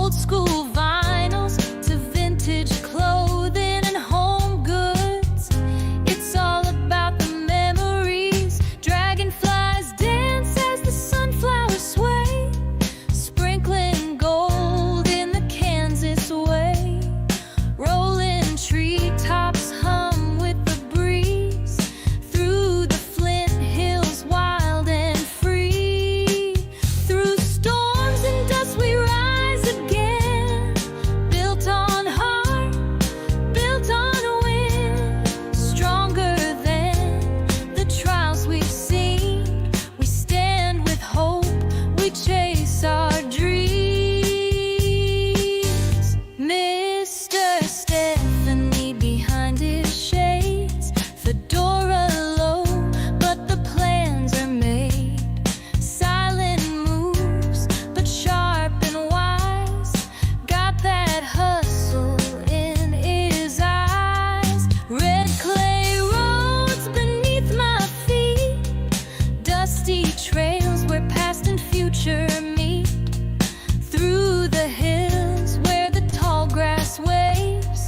old school vinyls to vintage clothing and home goods. It's all about the memories. Dragonflies dance as the sunflowers sway, sprinkling gold in the Kansas way. Rolling treetops hum with the breeze through the Flint Hills, wild and free. Through storms and dust we rise again, built on heart, built on wind, stronger than the trials we've seen. We stand with hope, we chase our dreams. Mr. Stephanie behind his shades, fedora low, but the plans are made. Silent moves, but sharp and wise, got that hustle in his eyes. Red clay roads beneath my feet, dusty trails where past and future meet. Through the hills where the tall grass waves,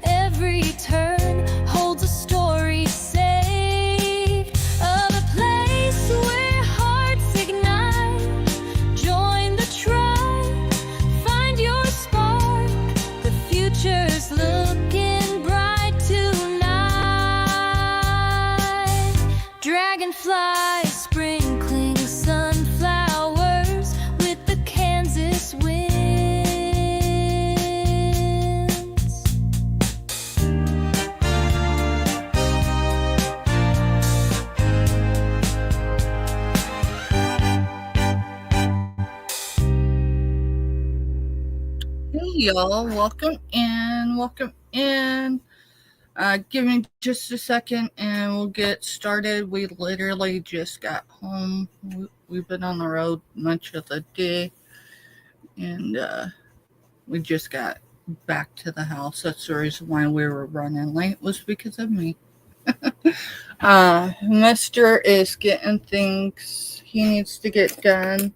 every turn holds a story saved. Of a place where hearts ignite, join the tribe, find your spark. The future's looking bright tonight. Dragonflies sprinkling sunflowers with the Kansas winds. Hey y'all, welcome in. Give me just a second and we'll get started. We literally just got home. We've been on the road much of the day, and we just got back to the house. That's the reason why we were running late, was because of me. Mister is getting things he needs to get done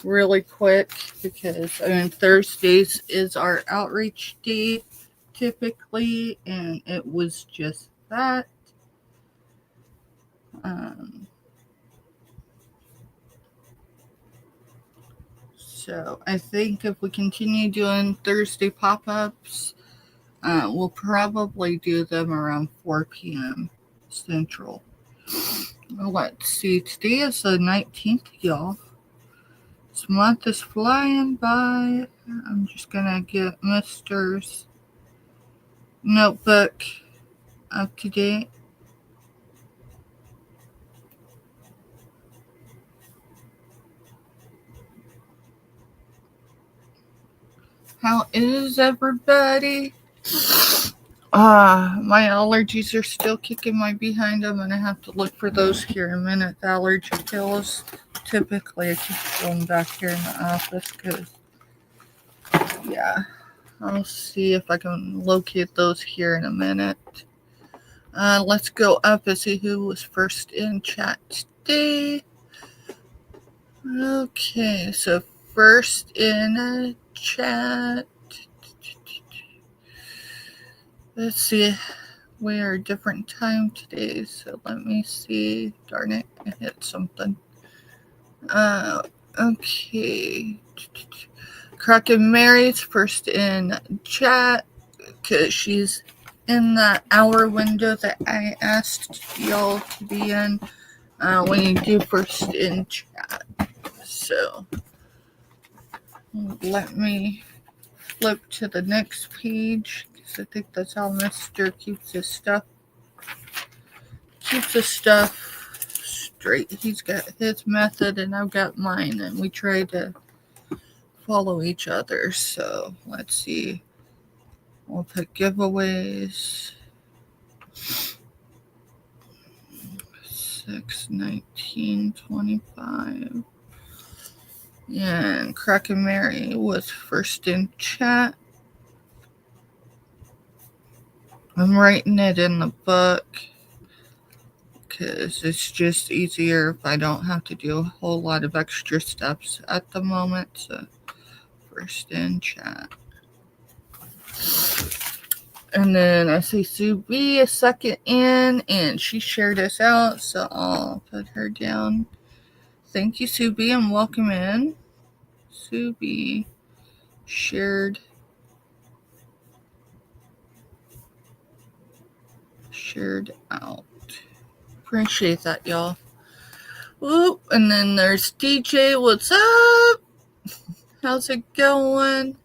really quick, because Thursdays is our outreach day typically, and it was just that. So I think if we continue doing Thursday pop-ups, we'll probably do them around 4 p.m. Central. Let's see, today is the 19th, y'all. This month is flying by. I'm just gonna get Mister's notebook up to date. How is everybody? My allergies are still kicking my behind. I'm gonna have to look for those here in a minute. The allergy pills. Typically, I keep going back here in the office because, yeah, I'll see if I can locate those here in a minute. Let's go up and see who was first in chat today. Okay, so first in chat. Let's see. We are a different time today, so let me see. Darn it, I hit something. Okay. Kraken Mary's first in chat, because she's in that hour window that I asked y'all to be in when you do first in chat. So let me flip to the next page, because I think that's how Mr. keeps his stuff straight. He's got his method and I've got mine, and we try to follow each other. So let's see. We'll put giveaways. 6/19/25. And Kraken Mary was first in chat. I'm writing it in the book because it's just easier if I don't have to do a whole lot of extra steps at the moment. So first in chat. And then I see Sue B a second in, and she shared us out, so I'll put her down. Thank you, Sue B, and welcome in. Sue B shared out. Appreciate that, y'all. Whoop, and then there's DJ. What's up? How's it going?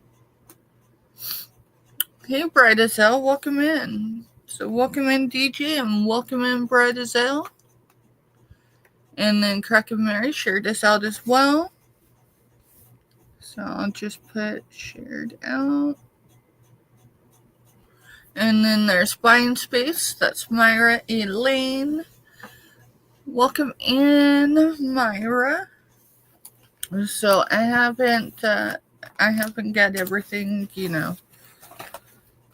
Hey, Bright Azelle, welcome in. So welcome in, DJ, and welcome in, Bright Azelle. And then Crack and Mary shared us out as well. So I'll just put shared out. And then there's Buying Space. That's Myra Elaine. Welcome in, Myra. So I haven't got everything,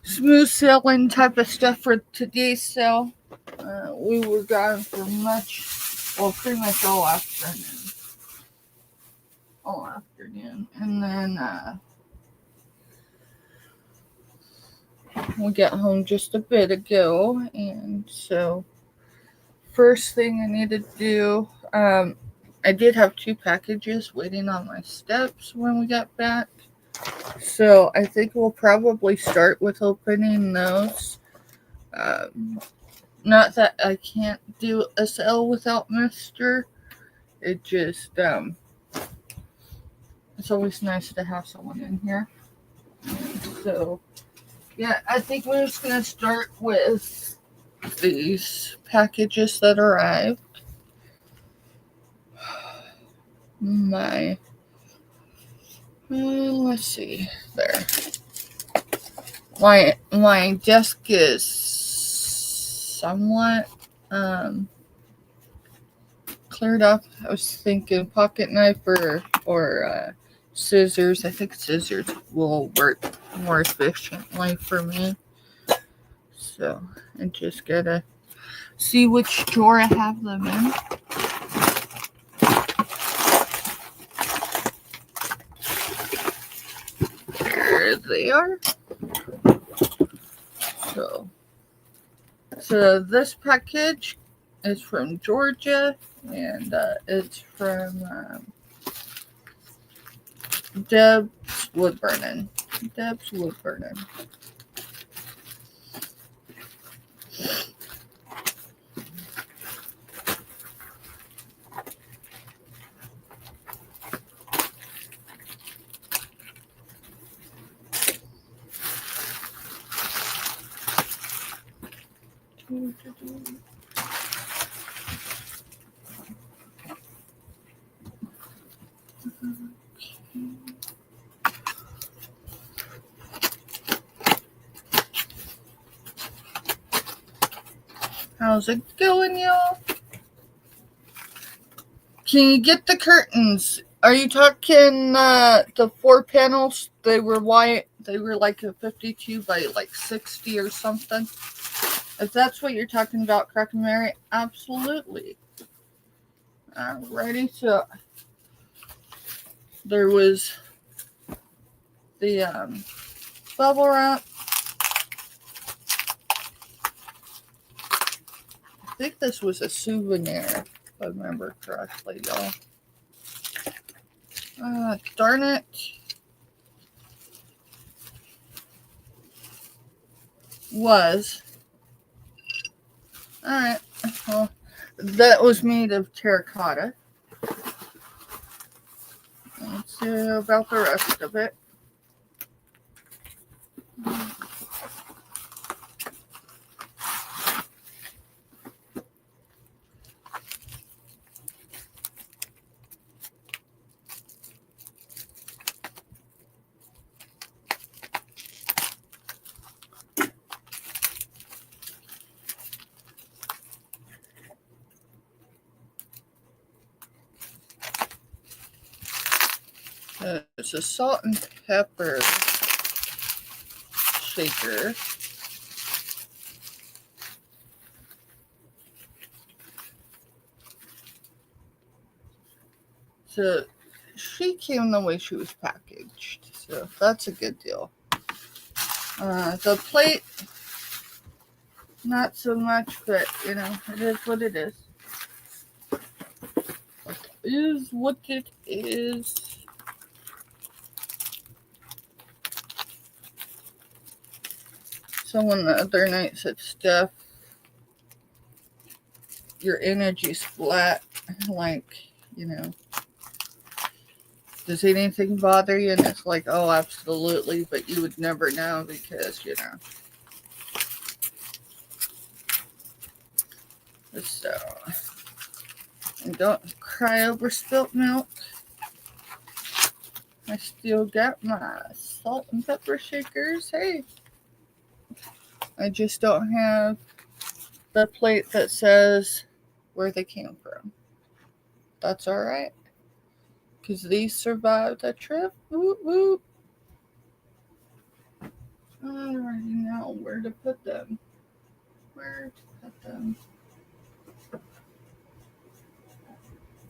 smooth sailing type of stuff for today's sale. We were gone for pretty much all afternoon. And then we got home just a bit ago. And so first thing I need to do, I did have 2 packages waiting on my steps when we got back. So I think we'll probably start with opening those. Not that I can't do a sale without Mister. It just, it's always nice to have someone in here. So, yeah, I think we're just going to start with these packages that arrived. Let's see, there. My desk is somewhat cleared up. I was thinking pocket knife or scissors. I think scissors will work more efficiently for me. So I just gotta see which drawer I have them in. There they are. So this package is from Georgia, and it's from Deb's Wood Burning. How's it going, y'all? Can you get the curtains? Are you talking the 4 panels? They were white. They were like a 52 by like 60 or something. If that's what you're talking about, Crack and Mary, absolutely. Alrighty, so there was the bubble wrap. I think this was a souvenir, if I remember correctly, y'all. Darn it. Was. Alright, well, that was made of terracotta. Let's see about the rest of it. It's a salt and pepper shaker. So she came the way she was packaged. So that's a good deal. The plate, not so much, but you know, it is what it is. It is what it is. Someone the other night said, Steph, your energy's flat. Like, you know, does anything bother you? And it's like, oh, absolutely, but you would never know because, you know. So, and don't cry over spilt milk. I still got my salt and pepper shakers. Hey, I just don't have the plate that says where they came from. That's all right, because these survived the trip. Whoop, whoop. I already know where to put them. Where to put them.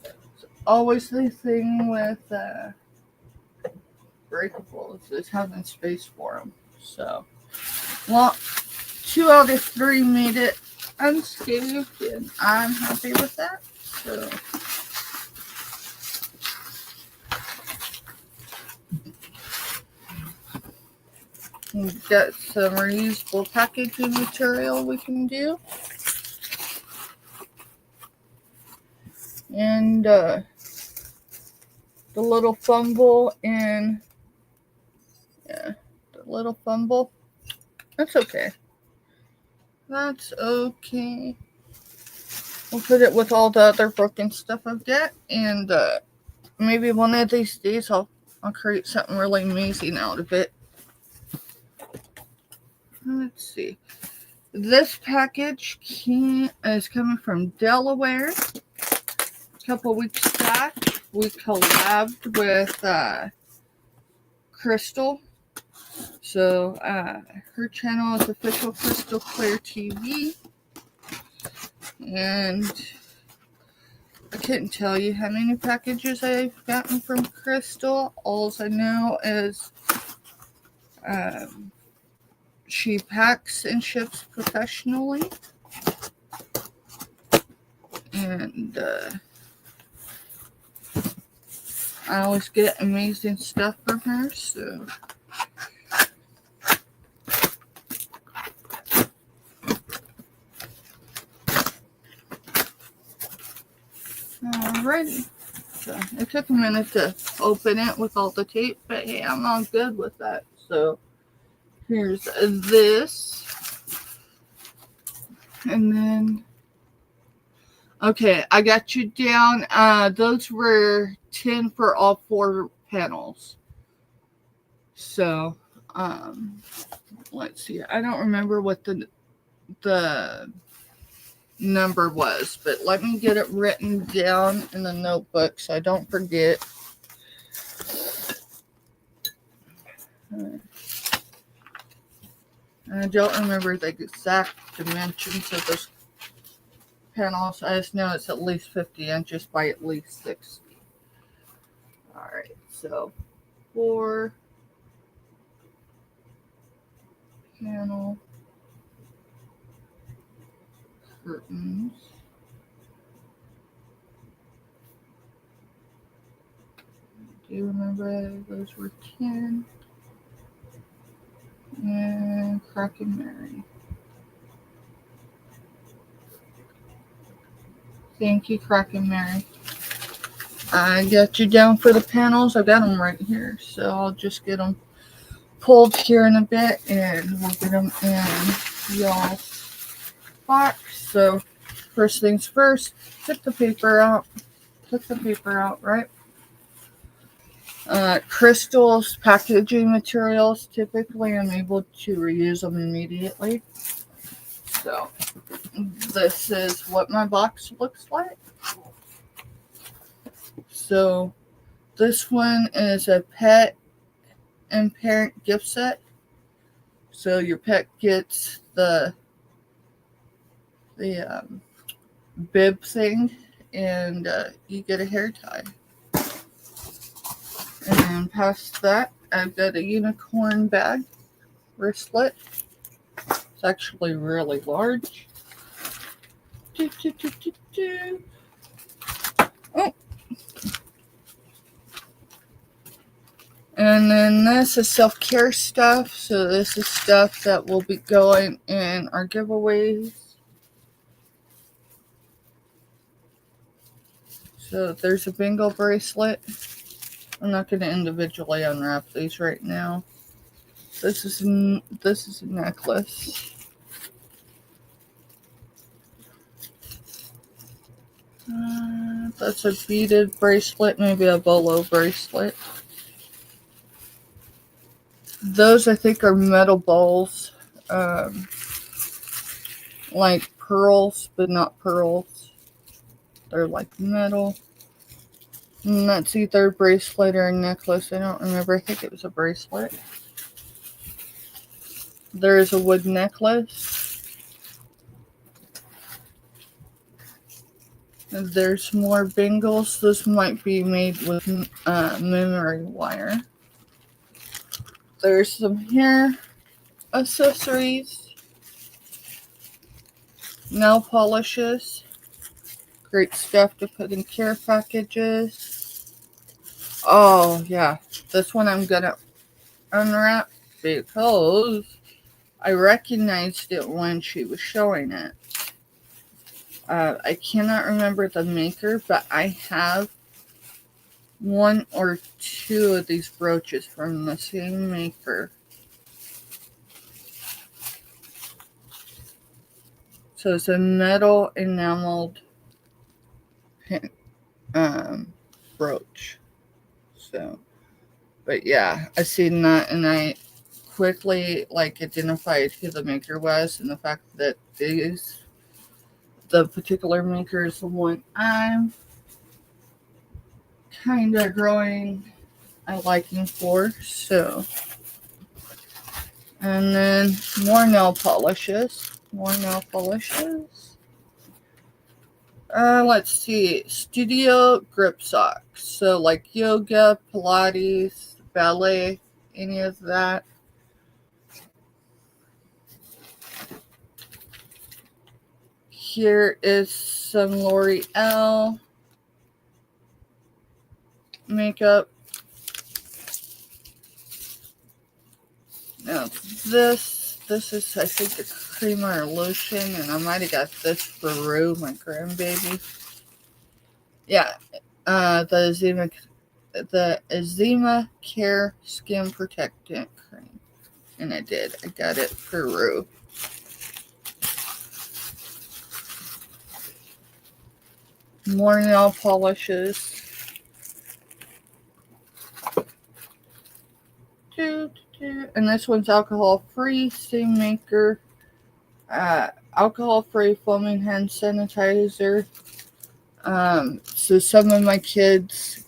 It's always the thing with breakables is having space for them. So, well, 2 out of 3 made it unscathed, and I'm happy with that. So, we've got some reusable packaging material we can do. And the little fumble and the little fumble. That's okay. That's okay. We'll put it with all the other broken stuff I've got, and maybe one of these days I'll create something really amazing out of it. Let's see. This package is coming from Delaware. A couple weeks back, we collabed with Crystal. So her channel is Official Crystal Clear TV. And I couldn't tell you how many packages I've gotten from Crystal. All I know is she packs and ships professionally. And I always get amazing stuff from her. So alrighty. So it took a minute to open it with all the tape, but hey, I'm all good with that. So here's this. And then, okay, I got you down. Those were 10 for all 4 panels. So, let's see. I don't remember what the number was, but let me get it written down in the notebook so I don't forget. I don't remember the exact dimensions of those panels. I just know it's at least 50 inches by at least 60. Alright, so 4 panel curtains. Do you remember those were 10? And Kraken Mary. Thank you, Kraken Mary. I got you down for the panels. I got them right here. So I'll just get them pulled here in a bit and we'll get them in y'all's box. So first things first, take the paper out. Take the paper out, right? Crystal's packaging materials, typically I'm able to reuse them immediately. So this is what my box looks like. So this one is a pet and parent gift set. So your pet gets the bib thing, and you get a hair tie. And And past that, I've got a unicorn bag wristlet. It's actually really large. Oh. And then this is self-care stuff. So this is stuff that will be going in our giveaways. So there's a bingo bracelet. I'm not going to individually unwrap these right now. This is a necklace. That's a beaded bracelet, maybe a bolo bracelet. Those I think are metal balls, like pearls, but not pearls. They're like metal. And that's either a bracelet or a necklace. I don't remember. I think it was a bracelet. There is a wood necklace. And there's more bangles. Those might be made with memory wire. There's some hair accessories. Nail polishes. Great stuff to put in care packages. Oh, yeah. This one I'm going to unwrap because I recognized it when she was showing it. I cannot remember the maker, but I have one or two of these brooches from the same maker. So it's a metal enameled brooch. So, but yeah, I seen that and I quickly identified who the maker was, and the fact that the particular maker is the one I'm kind of growing a liking for. So, and then more nail polishes. Let's see. Studio grip socks. So like yoga, Pilates, ballet, any of that. Here is some L'Oreal makeup. Now this is I think a cream or a lotion, and I might have got this for Rue, my grandbaby. Yeah, the Eczema Care Skin Protectant Cream, and I got it for Rue. More nail polishes. And this one's alcohol-free, same maker. Alcohol-free foaming hand sanitizer. So some of my kids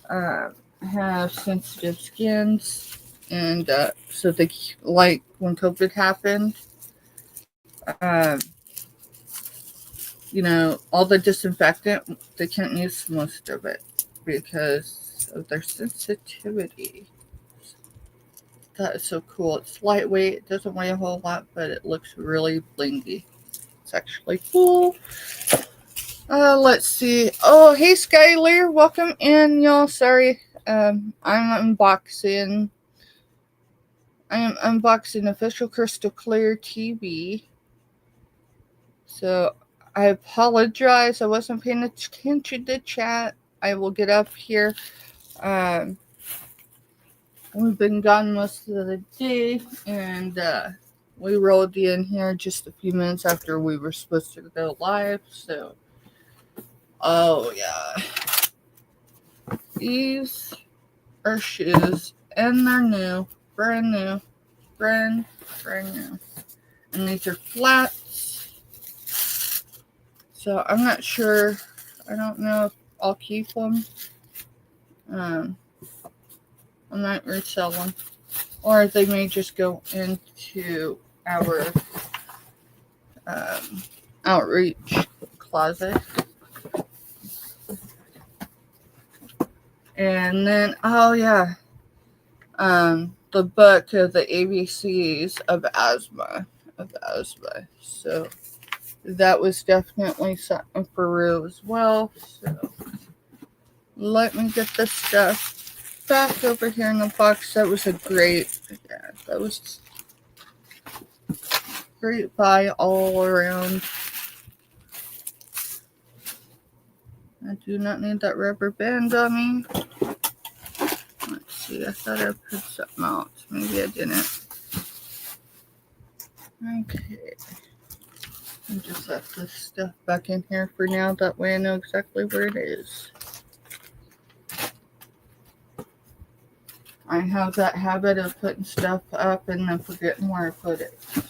have sensitive skins, and so they, like when COVID happened, all the disinfectant, they can't use most of it because of their sensitivity. That is so cool. It's lightweight. It doesn't weigh a whole lot, but it looks really blingy. It's actually cool. Let's see. Oh, hey, Skylar. Welcome in, y'all. Sorry. I'm unboxing. I am unboxing official Crystal Clear TV. So I apologize. I wasn't paying attention to chat. I will get up here. We've been gone most of the day, and we rolled in here just a few minutes after we were supposed to go live. So, oh yeah, these are shoes, and they're new, brand new, brand new, and these are flats. So I'm not sure. I don't know if I'll keep them. I might resell them, or they may just go into our outreach closet. And then, oh yeah, the book of the ABCs of asthma. So that was definitely something for Rue as well. So let me get this stuff back over here in the box. That was that was great buy all around. I do not need that rubber band on me. Let's see, I thought I put something else. Maybe I didn't. Okay. I'll just set this stuff back in here for now. That way I know exactly where it is. I have that habit of putting stuff up and then forgetting where I put it. So.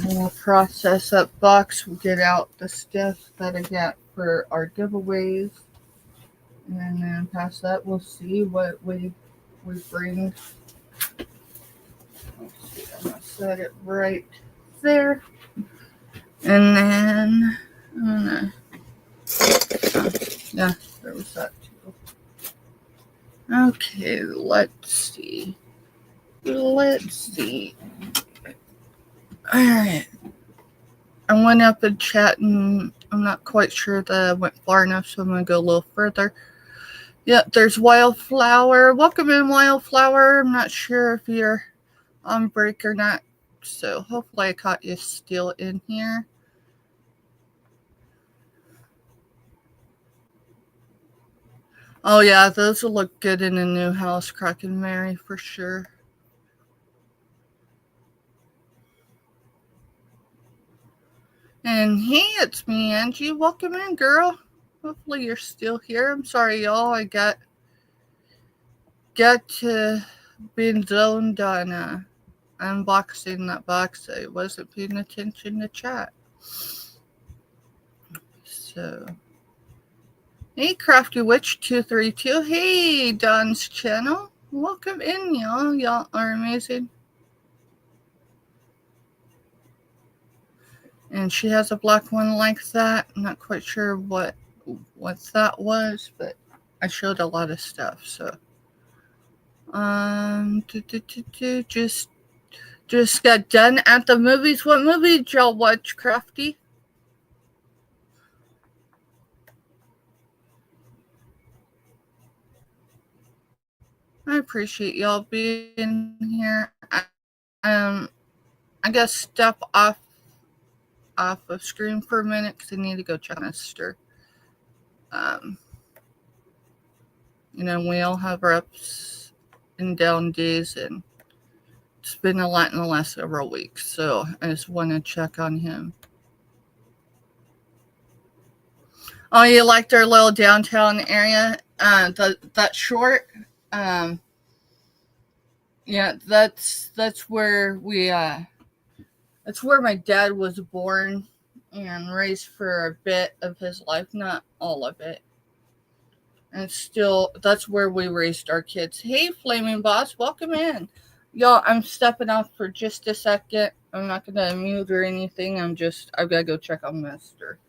We'll process that box. We'll get out the stuff that I got for our giveaways. And then past that, we'll see what we bring. Let's see, I'm going to set it right there. And then I'm going to, yeah, there was that too. Okay, let's see. Alright. I went up and chat and I'm not quite sure that I went far enough, so I'm going to go a little further. Yeah, there's Wildflower. Welcome in, Wildflower. I'm not sure if you're on break or not, so hopefully I caught you still in here. Oh yeah, those will look good in a new house, Croc and Mary, for sure. And hey, it's me, Angie. Welcome in, girl. Hopefully you're still here. I'm sorry, y'all. I got to being zoned on unboxing that box. I wasn't paying attention to chat. So, hey, Crafty Witch 232. Hey, Don's channel. Welcome in, y'all. Y'all are amazing. And she has a black one like that. I'm not quite sure what that was, but I showed a lot of stuff. So, just got done at the movies. What movie did y'all watch, Crafty? I appreciate y'all being here. I got to step off of screen for a minute because I need to go check on Esther. We all have our ups and down days, and it's been a lot in the last several weeks, so I just want to check on him. Oh, you liked our little downtown area? That short? Yeah, that's where that's where my dad was born and raised for a bit of his life, not all of it. And still, that's where we raised our kids. Hey, Flaming Boss, welcome in. Y'all, I'm stepping off for just a second. I'm not going to mute or anything. I've got to go check on Master.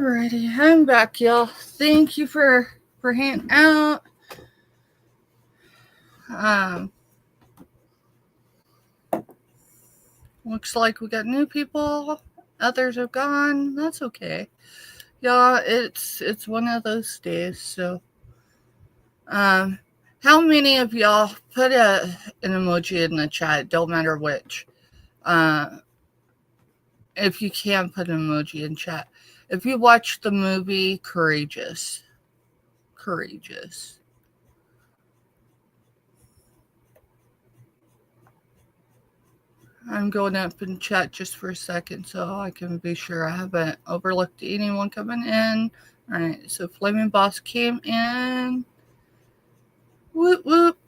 Alrighty, I'm back, y'all. Thank you for hanging out. Looks like we got new people. Others have gone. That's okay. Yeah, it's one of those days. So, how many of y'all put an emoji in the chat? Don't matter which. If you can put an emoji in chat. If you watch the movie Courageous. I'm going up in chat just for a second so I can be sure I haven't overlooked anyone coming in. All right, so Flaming Boss came in. Whoop, whoop.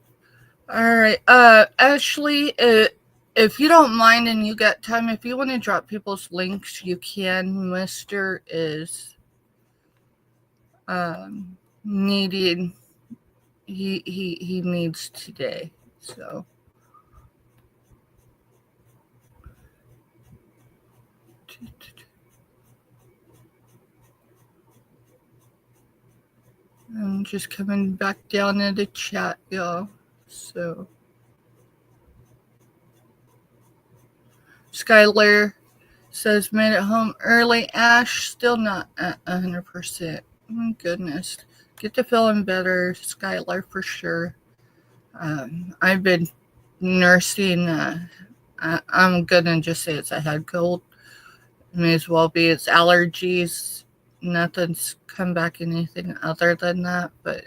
All right, Ashley, if you don't mind and you got time, if you want to drop people's links, you can. Mr. is needing, he needs today, so. I'm just coming back down into chat, y'all. So, Skylar says, made it home early. Ash, still not at 100%. My goodness. Get to feeling better, Skylar, for sure. I've been nursing. I'm going to just say it's a head cold. It may as well be. It's allergies. Nothing's come back anything other than that, but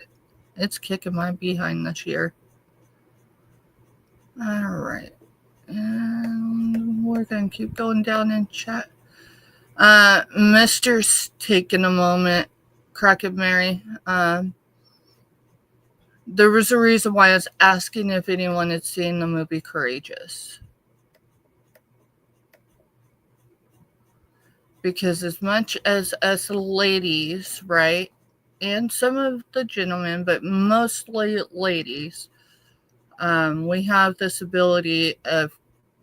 it's kicking my behind this year. All right. And we're going to keep going down in chat. Mister's taking a moment. Crockett Mary. There was a reason why I was asking if anyone had seen the movie Courageous. Because as much as us ladies, right, and some of the gentlemen, but mostly ladies, we have this ability of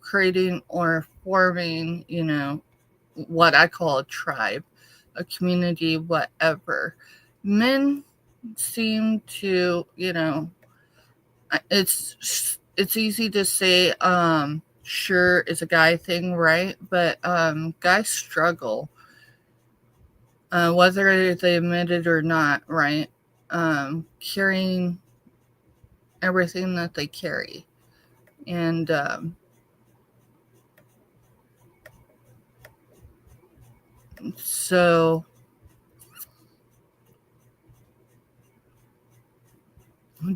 creating or forming, what I call a tribe, a community, whatever. Men seem to, it's easy to say, sure, it's a guy thing, right? But guys struggle, whether they admit it or not, right? Carrying everything that they carry. And so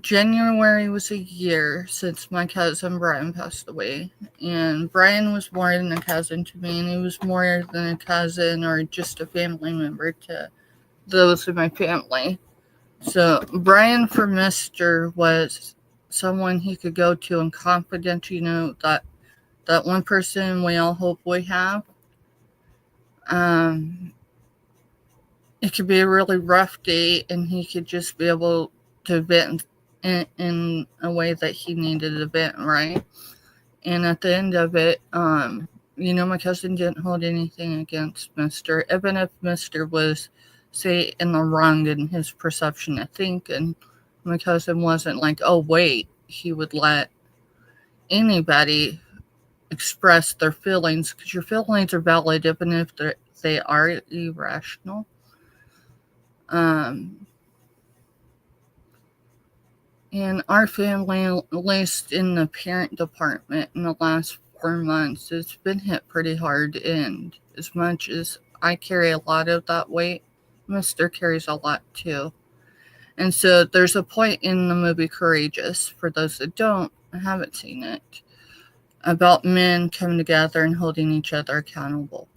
January was a year since my cousin Brian passed away. And Brian was more than a cousin to me, and he was more than a cousin or just a family member to those in my family. So Brian for Mr. was someone he could go to in confidence, that one person we all hope we have. It could be a really rough day, and he could just be able to vent in a way that he needed to vent, right? And at the end of it, my cousin didn't hold anything against Mr. Even if Mr. was, say, in the wrong in his perception of thinking, my cousin wasn't like, oh, wait, he would let anybody express their feelings, because your feelings are valid even if they are irrational. And our family, at least in the parent department in the last 4 months, it's been hit pretty hard. And as much as I carry a lot of that weight, Mr. carries a lot too. And so there's a point in the movie Courageous, for those that haven't seen it, about men coming together and holding each other accountable.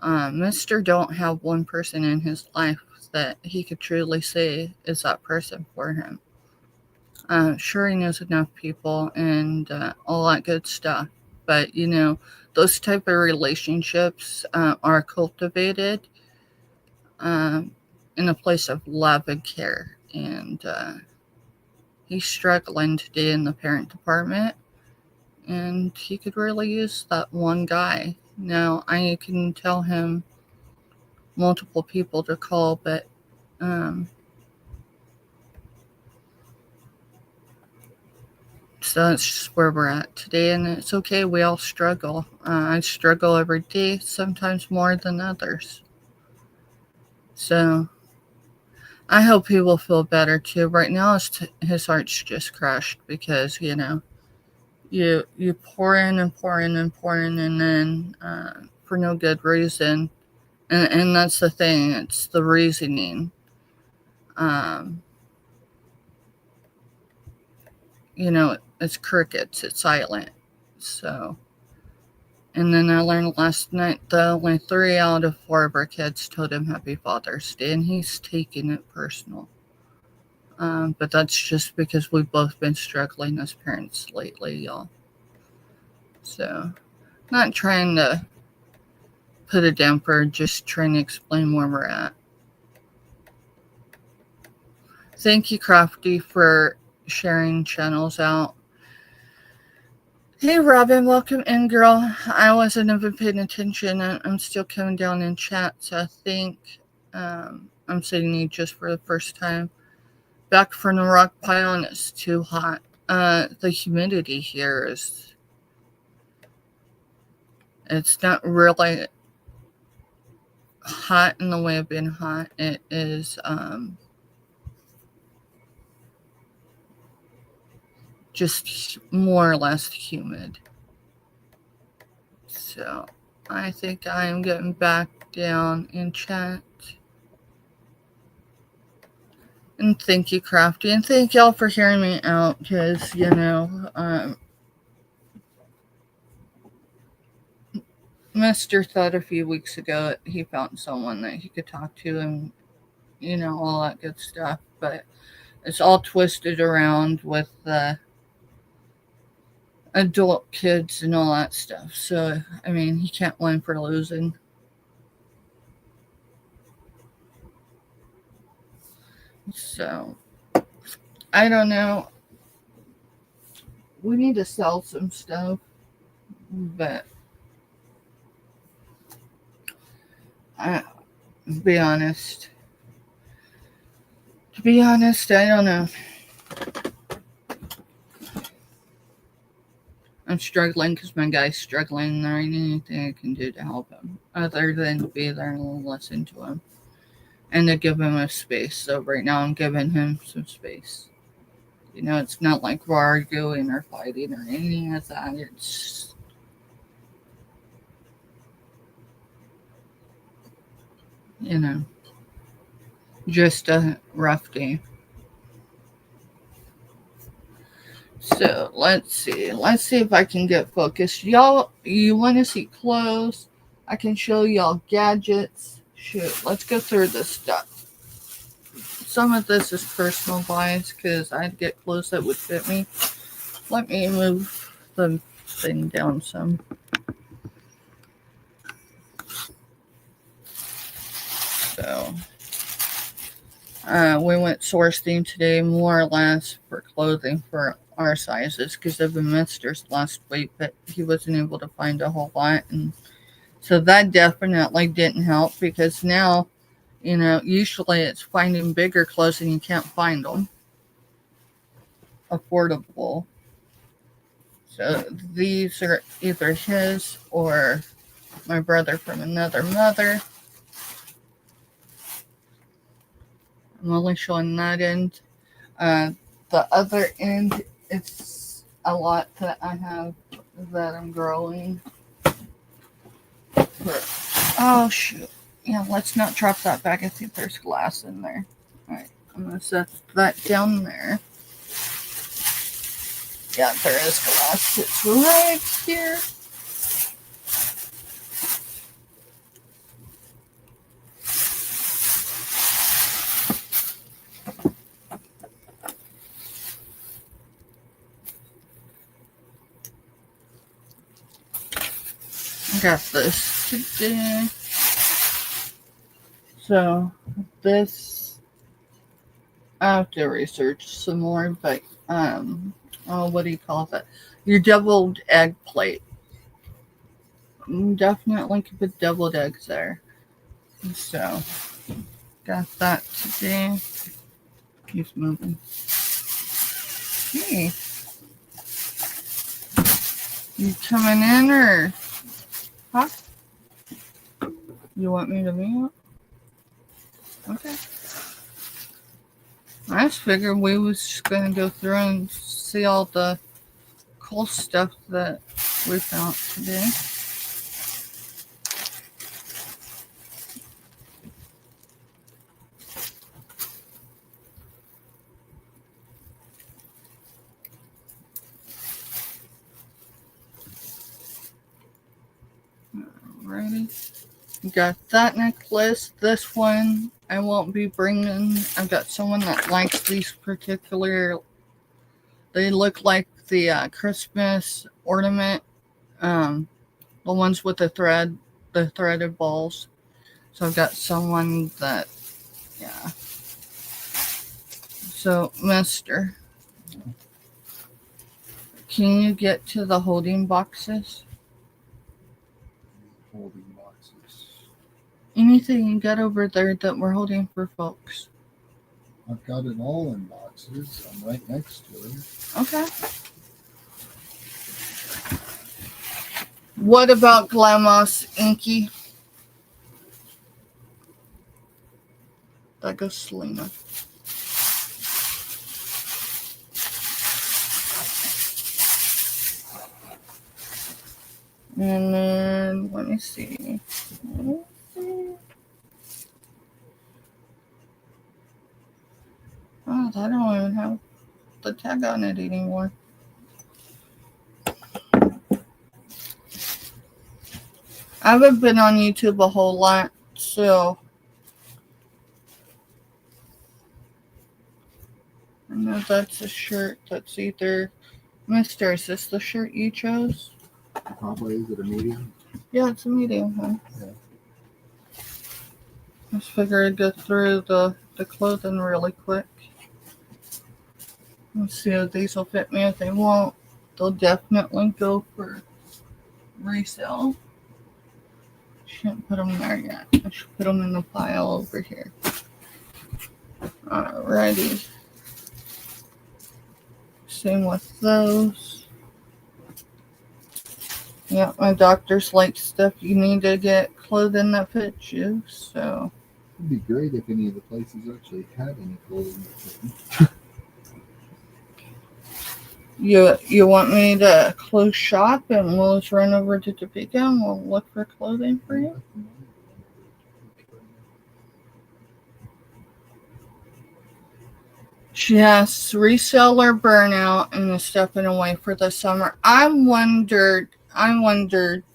Mr. don't have one person in his life that he could truly say is that person for him. Sure, he knows enough people and all that good stuff. But, those type of relationships are cultivated in a place of love and care. And he's struggling today in the parent department. And he could really use that one guy. Now, I can tell him multiple people to call, but so that's just where we're at today, and it's okay. We all struggle. I struggle every day, sometimes more than others. So I hope he will feel better too. Right now, his heart's just crushed because you pour in and pour in and pour in, and then for no good reason, and that's the thing. It's the reasoning. Um, it's crickets. It's silent. So. And then I learned last night that only 3 out of 4 of our kids told him Happy Father's Day, and he's taking it personal. But that's just because we've both been struggling as parents lately, y'all. So, not trying to put a damper, just trying to explain where we're at. Thank you, Crafty, for sharing channels out. Hey, Robin, welcome in, girl. I wasn't even paying attention. I'm still coming down in chat, so I think I'm seeing you just for the first time. Back from the rock pile, and it's too hot. The humidity here it's not really hot in the way of being hot. It is just more or less humid. So I think I am getting back down in chat. And thank you, Crafty, and thank y'all for hearing me out, because Mr. thought a few weeks ago that he found someone that he could talk to, and all that good stuff, but it's all twisted around with the adult kids and all that stuff. So I mean, he can't win for losing. So I don't know. We need to sell some stuff, but to be honest, I don't know. I'm struggling because my guy's struggling, and there ain't anything I can do to help him other than to be there and listen to him and to give him a space. So right now I'm giving him some space. It's not like we're arguing or fighting or anything of that. It's just a rough day. So let's see if I can get focused. Y'all, you want to see clothes? I can show y'all gadgets. Shoot, let's go through this stuff. Some of this is personal buys because I'd get clothes that would fit me. Let me move the thing down some. So we went sourcing today, more or less, for clothing for our sizes because of the Misters lost weight, but he wasn't able to find a whole lot, and so that definitely didn't help because now, usually it's finding bigger clothes and you can't find them affordable. So these are either his or my brother from another mother. I'm only showing that end. The other end, it's a lot that I have that I'm growing. Oh, shoot. Yeah, let's not drop that back. I think there's glass in there. All right, I'm going to set that down there. Yeah, there is glass. It's right here. I got this today. So this, I have to research some more, but what do you call that? Your deviled egg plate. Definitely could put deviled eggs there. So, got that today. He's moving. Hey, you coming in or? Huh? You want me to meet? Okay. I just figured we was just gonna go through and see all the cool stuff that we found today. Alrighty. Got that necklace. This one I won't be bringing. I've got someone that likes these particular. They look like the Christmas ornament. The ones with the threaded balls. So I've got someone that, yeah. So, Mister, can you get to the holding boxes? Holding boxes. Anything you got over there that we're holding for folks? I've got it all in boxes. I'm right next to it. Okay. What about Glamos Inky? That goes Selena. And then, let me see. Oh, I don't even have the tag on it anymore. I haven't been on YouTube a whole lot, so I know that's a shirt that's either... Mister, is this the shirt you chose? Probably. Is it a medium? Yeah, it's a medium, huh? Yeah. I just figured I'd go through the clothing really quick. Let's see if these will fit me. If they won't, they'll definitely go for resale. Shouldn't put them there yet. I should put them in the pile over here. Alrighty. Same with those. Yeah, my doctor's like stuff you need to get clothing that fits you, so. It'd be great if any of the places actually had any clothing that fit me. You want me to close shop and we'll just run over to Topeka and we'll look for clothing for you? She has reseller burnout and is stepping away for the summer. I wondered, I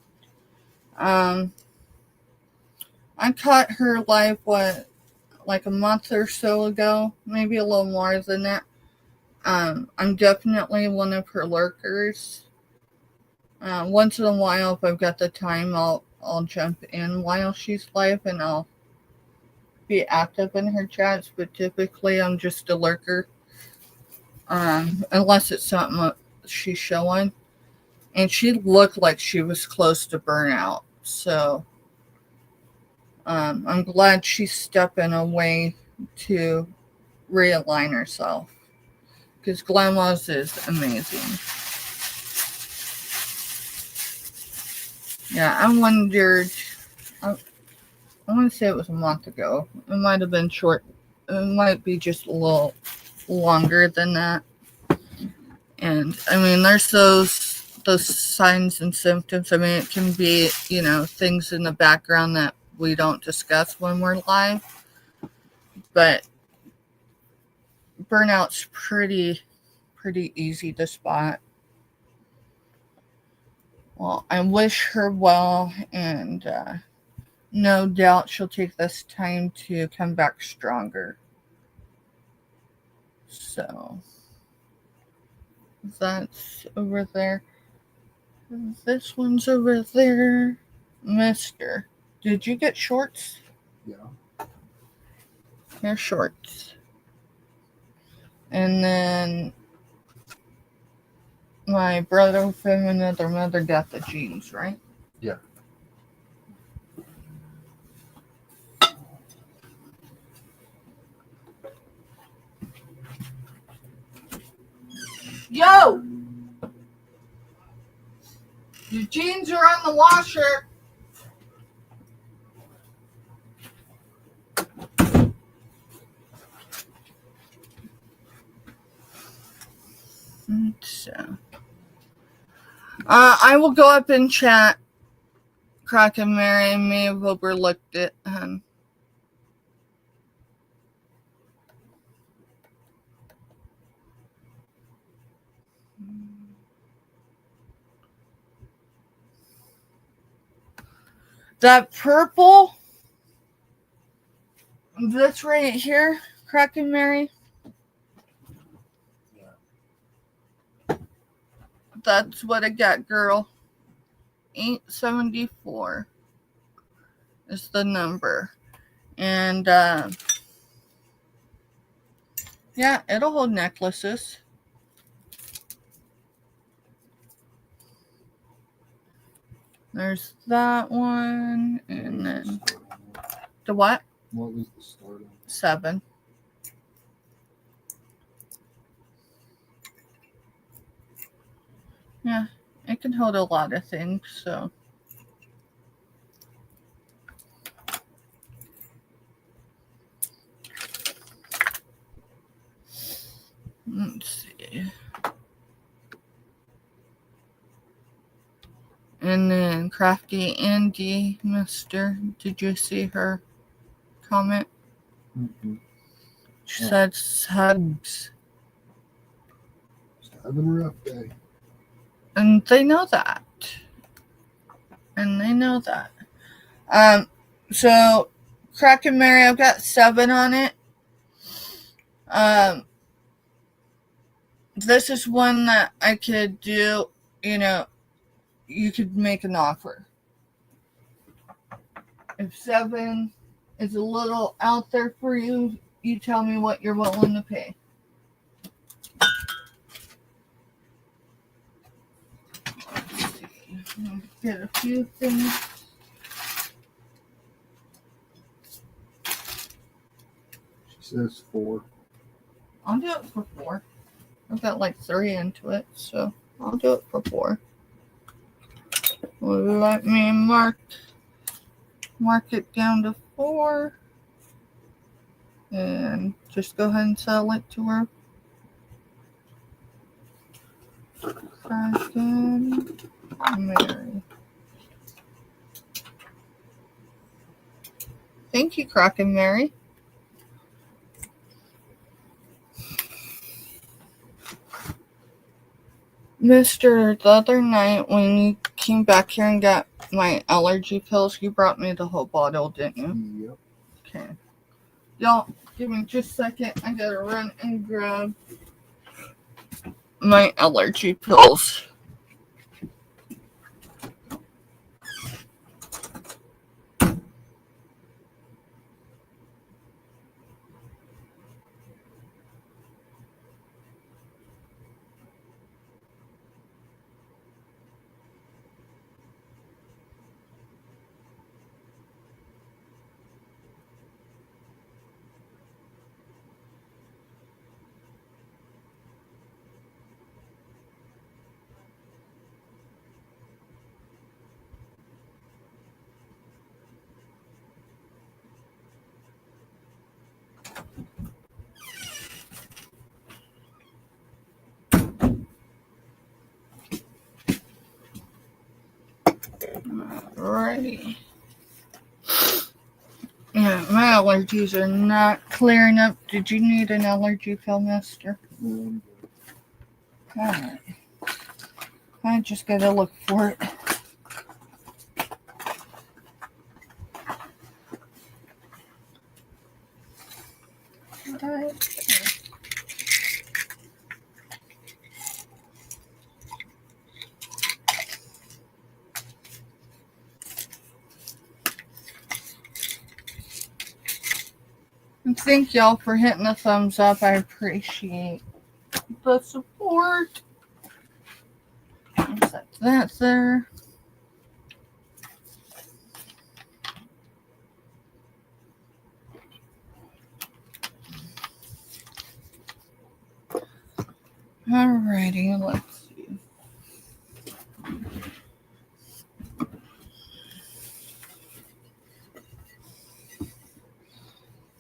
caught her live, like a month or so ago, maybe a little more than that. I'm definitely one of her lurkers. Once in a while, if I've got the time, I'll jump in while she's live and I'll be active in her chats, but typically I'm just a lurker. Unless it's something she's showing. And she looked like she was close to burnout. So I'm glad she's stepping away to realign herself. Because Glamos is amazing. Yeah, I wondered. I want to say it was a month ago. It might have been short. It might be just a little longer than that. And I mean, there's those signs and symptoms. I mean, it can be, things in the background that we don't discuss when we're live. But burnout's pretty easy to spot. Well, I wish her well, and no doubt she'll take this time to come back stronger. So that's over there. This one's over there. Mister, did you get shorts? Yeah. Here's shorts. And then my brother from another mother got the jeans, right? Yeah. Yo! Your jeans are on the washer. So, I will go up and chat. Croc and Mary may have overlooked it. That purple, this right here, Croc and Mary. That's what I got, girl. 874 is the number. And, yeah, it'll hold necklaces. There's that one. And then the what? What was the start on? 7. Yeah, it can hold a lot of things, so. Let's see. And then Crafty Andy, Mister, did you see her comment? Mm-hmm. She said hugs. Just having a rough day. And they know that. So Crack and Mary, I've got 7 on it. This is one that I could do, you could make an offer. If 7 is a little out there for you, you tell me what you're willing to pay. Let's see. Get a few things. She says 4. I'll do it for 4. I've got like 3 into it, so I'll do it for 4. Let me mark it down to 4. And just go ahead and sell it to her. Croc and Mary. Thank you, Croc and Mary. Mister, the other night when you came back here and got my allergy pills, you brought me the whole bottle, didn't you? Yep. Okay. Y'all, give me just a second. I gotta run and grab my allergy pills. Alrighty. Yeah, my allergies are not clearing up. Did you need an allergy pill, mister? Alright. I just gotta look for it. And thank y'all for hitting the thumbs up. I appreciate the support. Set that there. All Alrighty, let's see.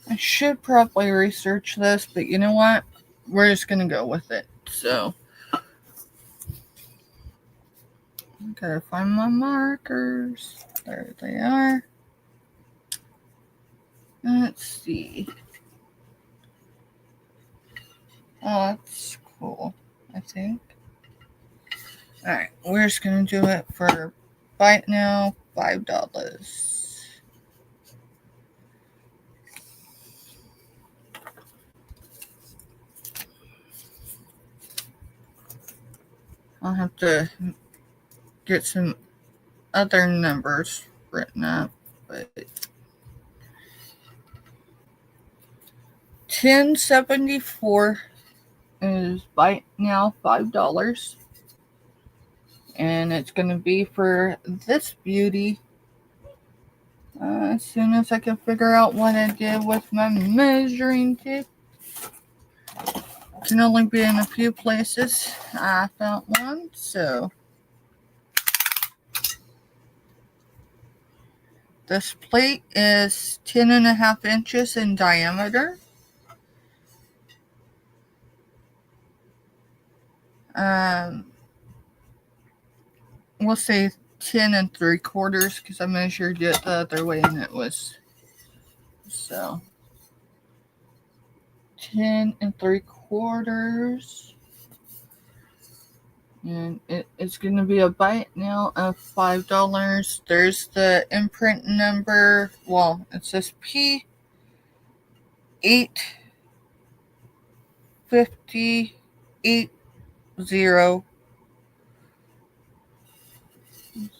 I should probably research this, but you know what? We're just gonna go with it. So, I gotta find my markers. There they are. Let's see. Oh, that's cool, I think. Alright, we're just gonna do it for right now, $5. I'll have to get some other numbers written up, but 1074 is right now $5, and it's going to be for this beauty. As soon as I can figure out what I did with my measuring tape. It can only be in a few places. I found one, so this plate is 10.5 inches in diameter. We'll say 10 3/4 because I measured it the other way and it was so 10 3/4, and it's going to be a bite now of $5. There's the imprint number. Well, it says P8580.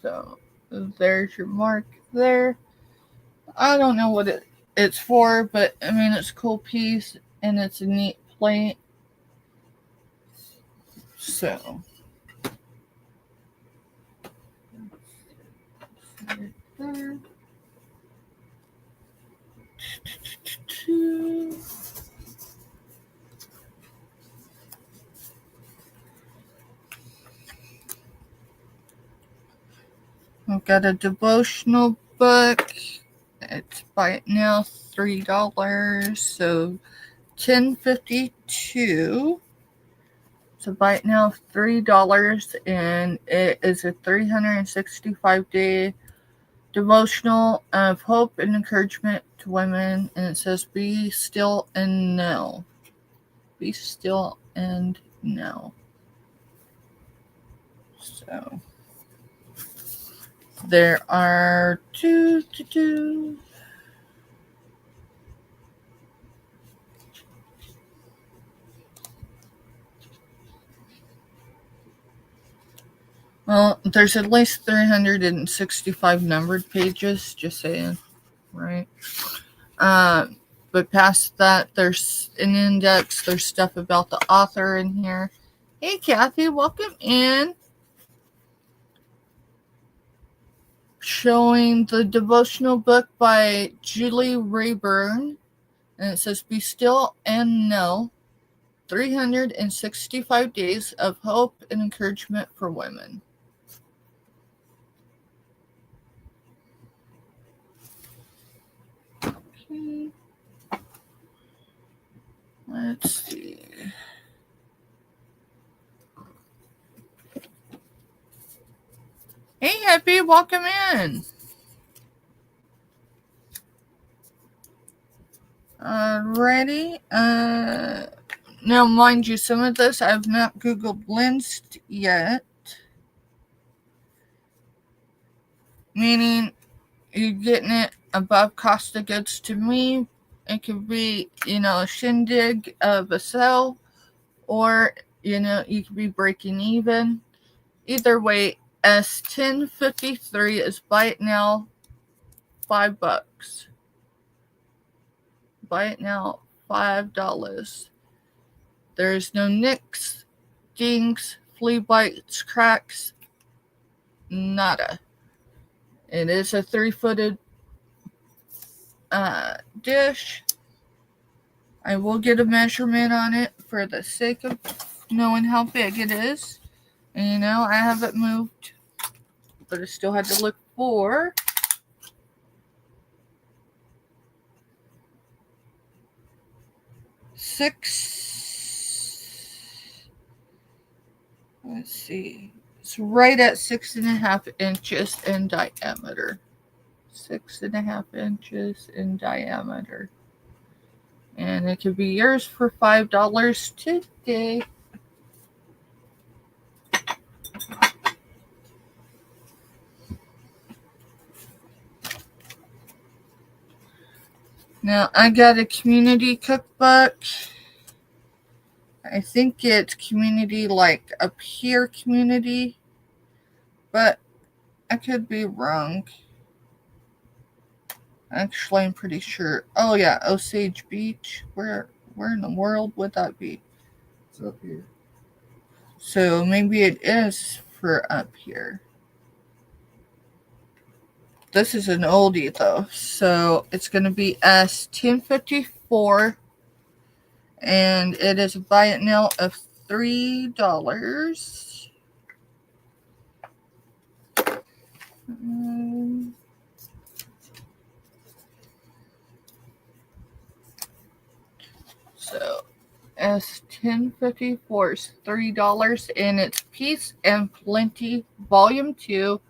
So there's your mark there. I don't know what it's for, but I mean, it's a cool piece and it's a neat plate. So there. I've got a devotional book. It's right now $3, so $10.52. So right now $3, and it is a 365-day devotional of hope and encouragement to women, and it says, "Be still and know." Be still and know. So there are two. Well, there's at least 365 numbered pages, just saying, right? But past that, there's an index. There's stuff about the author in here. Hey, Kathy, welcome in. Showing the devotional book by Julie Rayburn. And it says, "Be still and know. 365 days of hope and encouragement for women." Okay. Let's see. Hey, Happy, welcome in. Alrighty. Now, mind you, some of this I've not Googled lensed yet. Meaning, you're getting it above cost of goods to me. It could be, a shindig of a sale, or, you could be breaking even. Either way, S1053 is right now $5. Right now, $5. There's no nicks, dings, flea bites, cracks, nada. It is a 3-footed dish. I will get a measurement on it for the sake of knowing how big it is. And you know, I haven't moved, but I still had to look for let's see, it's right at 6.5 inches in diameter. 6.5 inches in diameter. And it could be yours for $5 today. Now, I got a community cookbook. I think it's community like up here community, but I could be wrong. Actually, I'm pretty sure. Oh yeah, Osage Beach. Where in the world would that be? It's up here. So maybe it is for up here. This is an oldie though, so it's going to be S1054, and it is a buy it now of $3. So S1054 is $3, and it's Peace and Plenty Volume 2.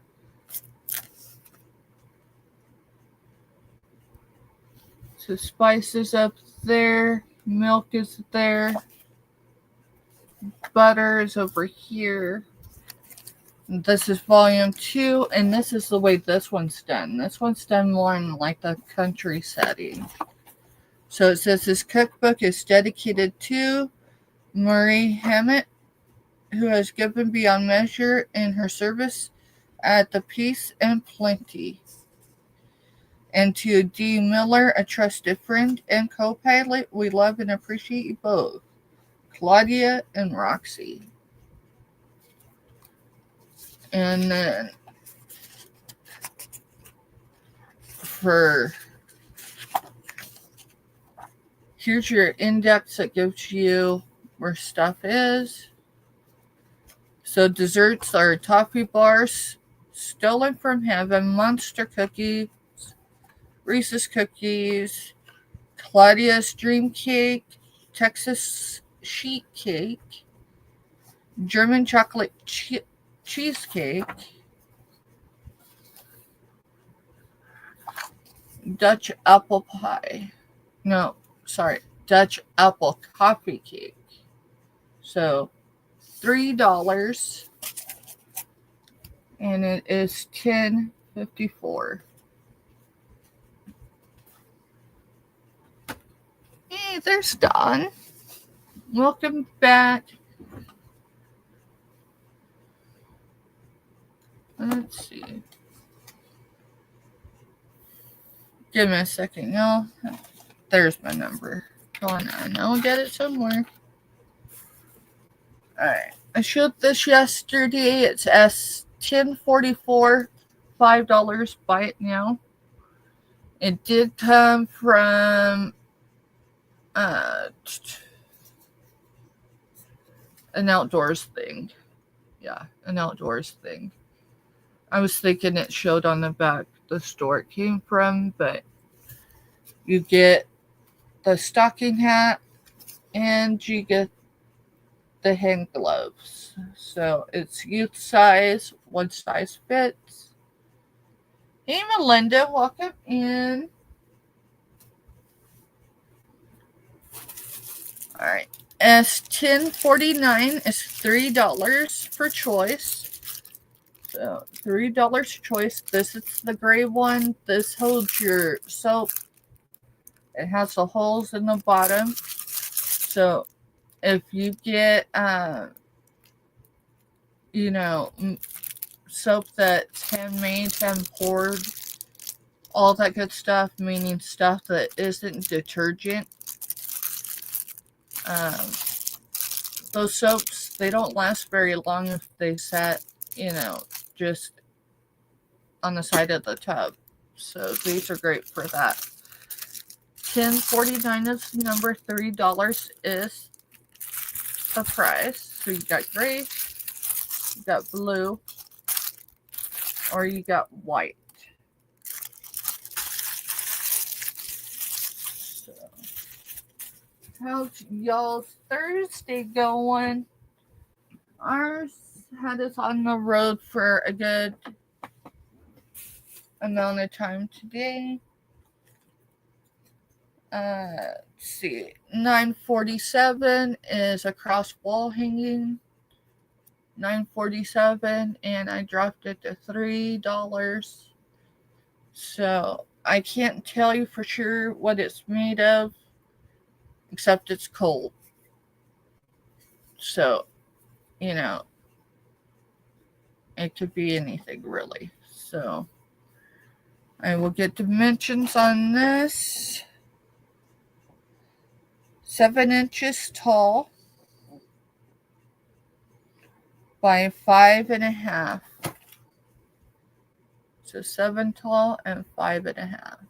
So spices up there, milk is there, butter is over here. This is volume 2, and this is the way this one's done. This one's done more in like the country setting. So it says this cookbook is dedicated to Marie Hammett, who has given beyond measure in her service at the Peace and Plenty. And to Dee Miller, a trusted friend and co-pilot, we love and appreciate you both, Claudia and Roxy. And then here's your index that gives you where stuff is. So desserts are toffee bars, Stolen from Heaven, Monster Cookies, Reese's Cookies, Claudia's Dream Cake, Texas Sheet Cake, German Chocolate Cheesecake, Dutch Apple Pie. No, sorry, Dutch Apple Coffee Cake. So $3, and it is $10.54. Hey, there's Dawn. Welcome back. Let's see. Give me a second, y'all. There's my number. Come on, I'll get it somewhere. Alright. I showed this yesterday. It's S1044, $5. Buy it now. It did come from an outdoors thing. Yeah, an outdoors thing. I was thinking it showed on the back the store it came from, but you get the stocking hat and you get the hand gloves. So it's youth size, one size fits. Hey Melinda, welcome in. Alright. S1049 is $3 per choice. So $3 choice. This is the gray one. This holds your soap. It has the holes in the bottom. So if you get soap that's handmade, hand poured, all that good stuff, meaning stuff that isn't detergent, those soaps, they don't last very long if they sat, just on the side of the tub. So these are great for that. $10.49 is the number. $3 is the price. So you got gray, you got blue, or you got white. So, how's y'all's Thursday going? Ours had us on the road for a good amount of time today. Let's see. 9:47 is a cross wall hanging. 9:47, and I dropped it to $3. So I can't tell you for sure what it's made of, except it's cold. So, you know, it could be anything really. So I will get dimensions on this. 7 inches tall by 5.5. So 7 tall and 5.5.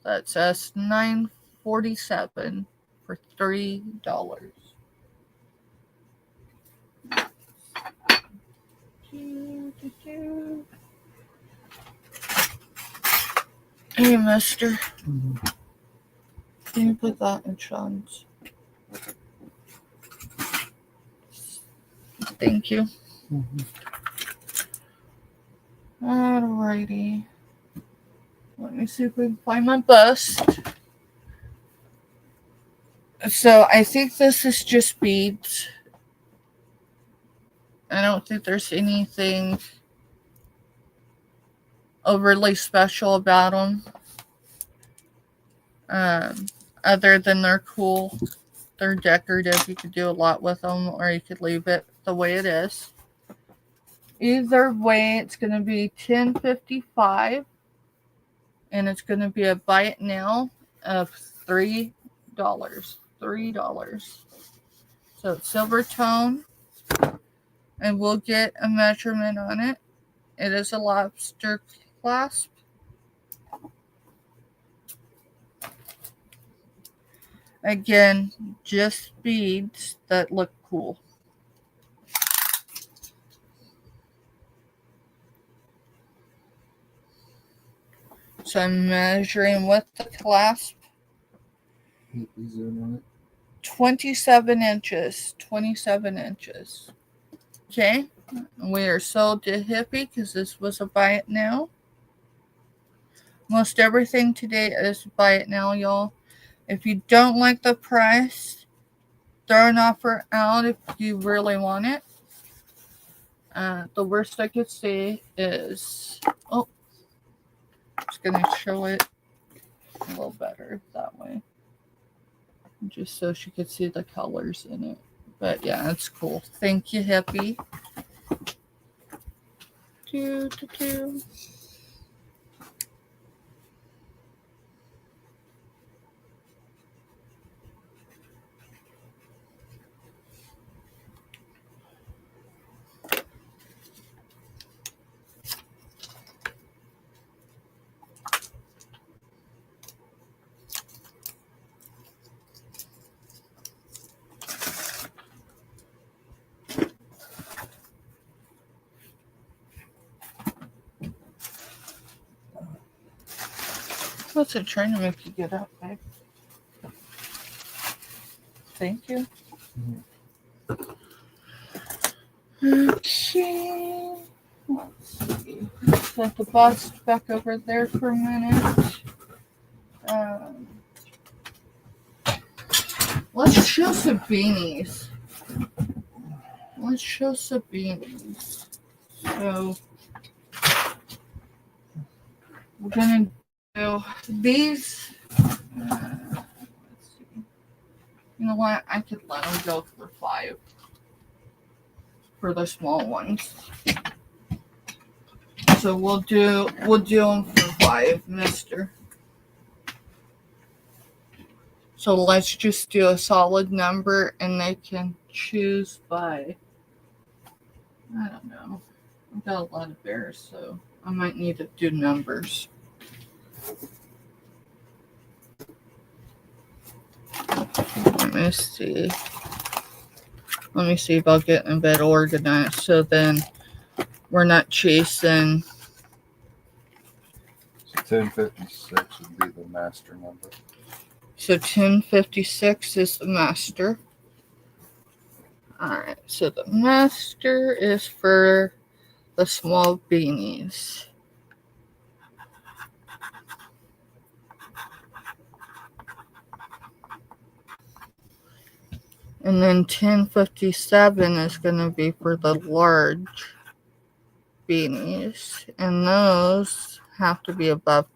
That's us $9.47 for $3. Hey, mister. Mm-hmm. Can you put that in Sean's? Thank you. Mm-hmm. Alrighty. Let me see if we can find my bust. So I think this is just beads. I don't think there's anything overly special about them. Other than they're cool. They're decorative. You could do a lot with them, or you could leave it the way it is. Either way, it's going to be $10.55, and it's going to be a buy it now of $3. $3. So it's silver tone, and we'll get a measurement on it. It is a lobster clasp. Again, just beads that look cool. So I'm measuring with the clasp. Hit the zoom on it. 27 inches. 27 inches. Okay. We are sold to Hippie because this was a buy it now. Most everything today is buy it now, y'all. If you don't like the price, throw an offer out if you really want it. The worst I could say is, I'm just going to show it a little better that way. Just so she could see the colors in it. But yeah, it's cool. Thank you, Hippie. What's it trying to make you get up, babe? Thank you. Okay. Let's see. Set the bust back over there for a minute. Let's show some beanies. So we're gonna do these. Let's see. You know what? I could let them go for $5 for the small ones. So we'll do them for $5, mister. So let's just do a solid number, and they can choose by, I don't know. I've got a lot of bears, so I might need to do numbers. Let me see. Let me see if I'll get in bed organized so then we're not chasing. So 1056 would be the master number. So 1056 is the master. Alright, so the master is for the small beanies. And then 1057 is going to be for the large beanies. And those have to be above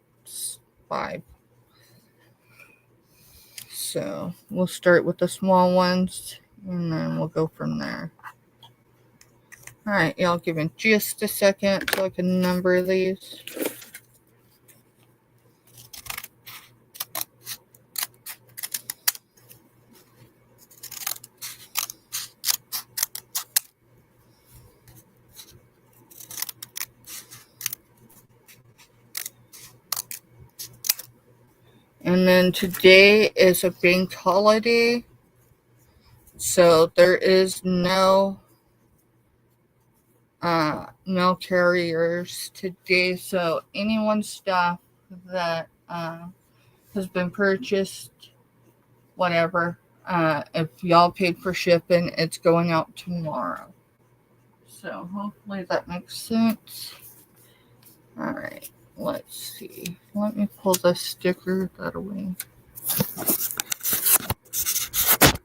5. So we'll start with the small ones and then we'll go from there. Alright, y'all give me just a second so I can number these. And then today is a bank holiday, so there is no mail carriers today. So anyone's stuff that has been purchased, whatever, if y'all paid for shipping, it's going out tomorrow. So hopefully that makes sense. All right. Let's see. Let me pull the sticker that away.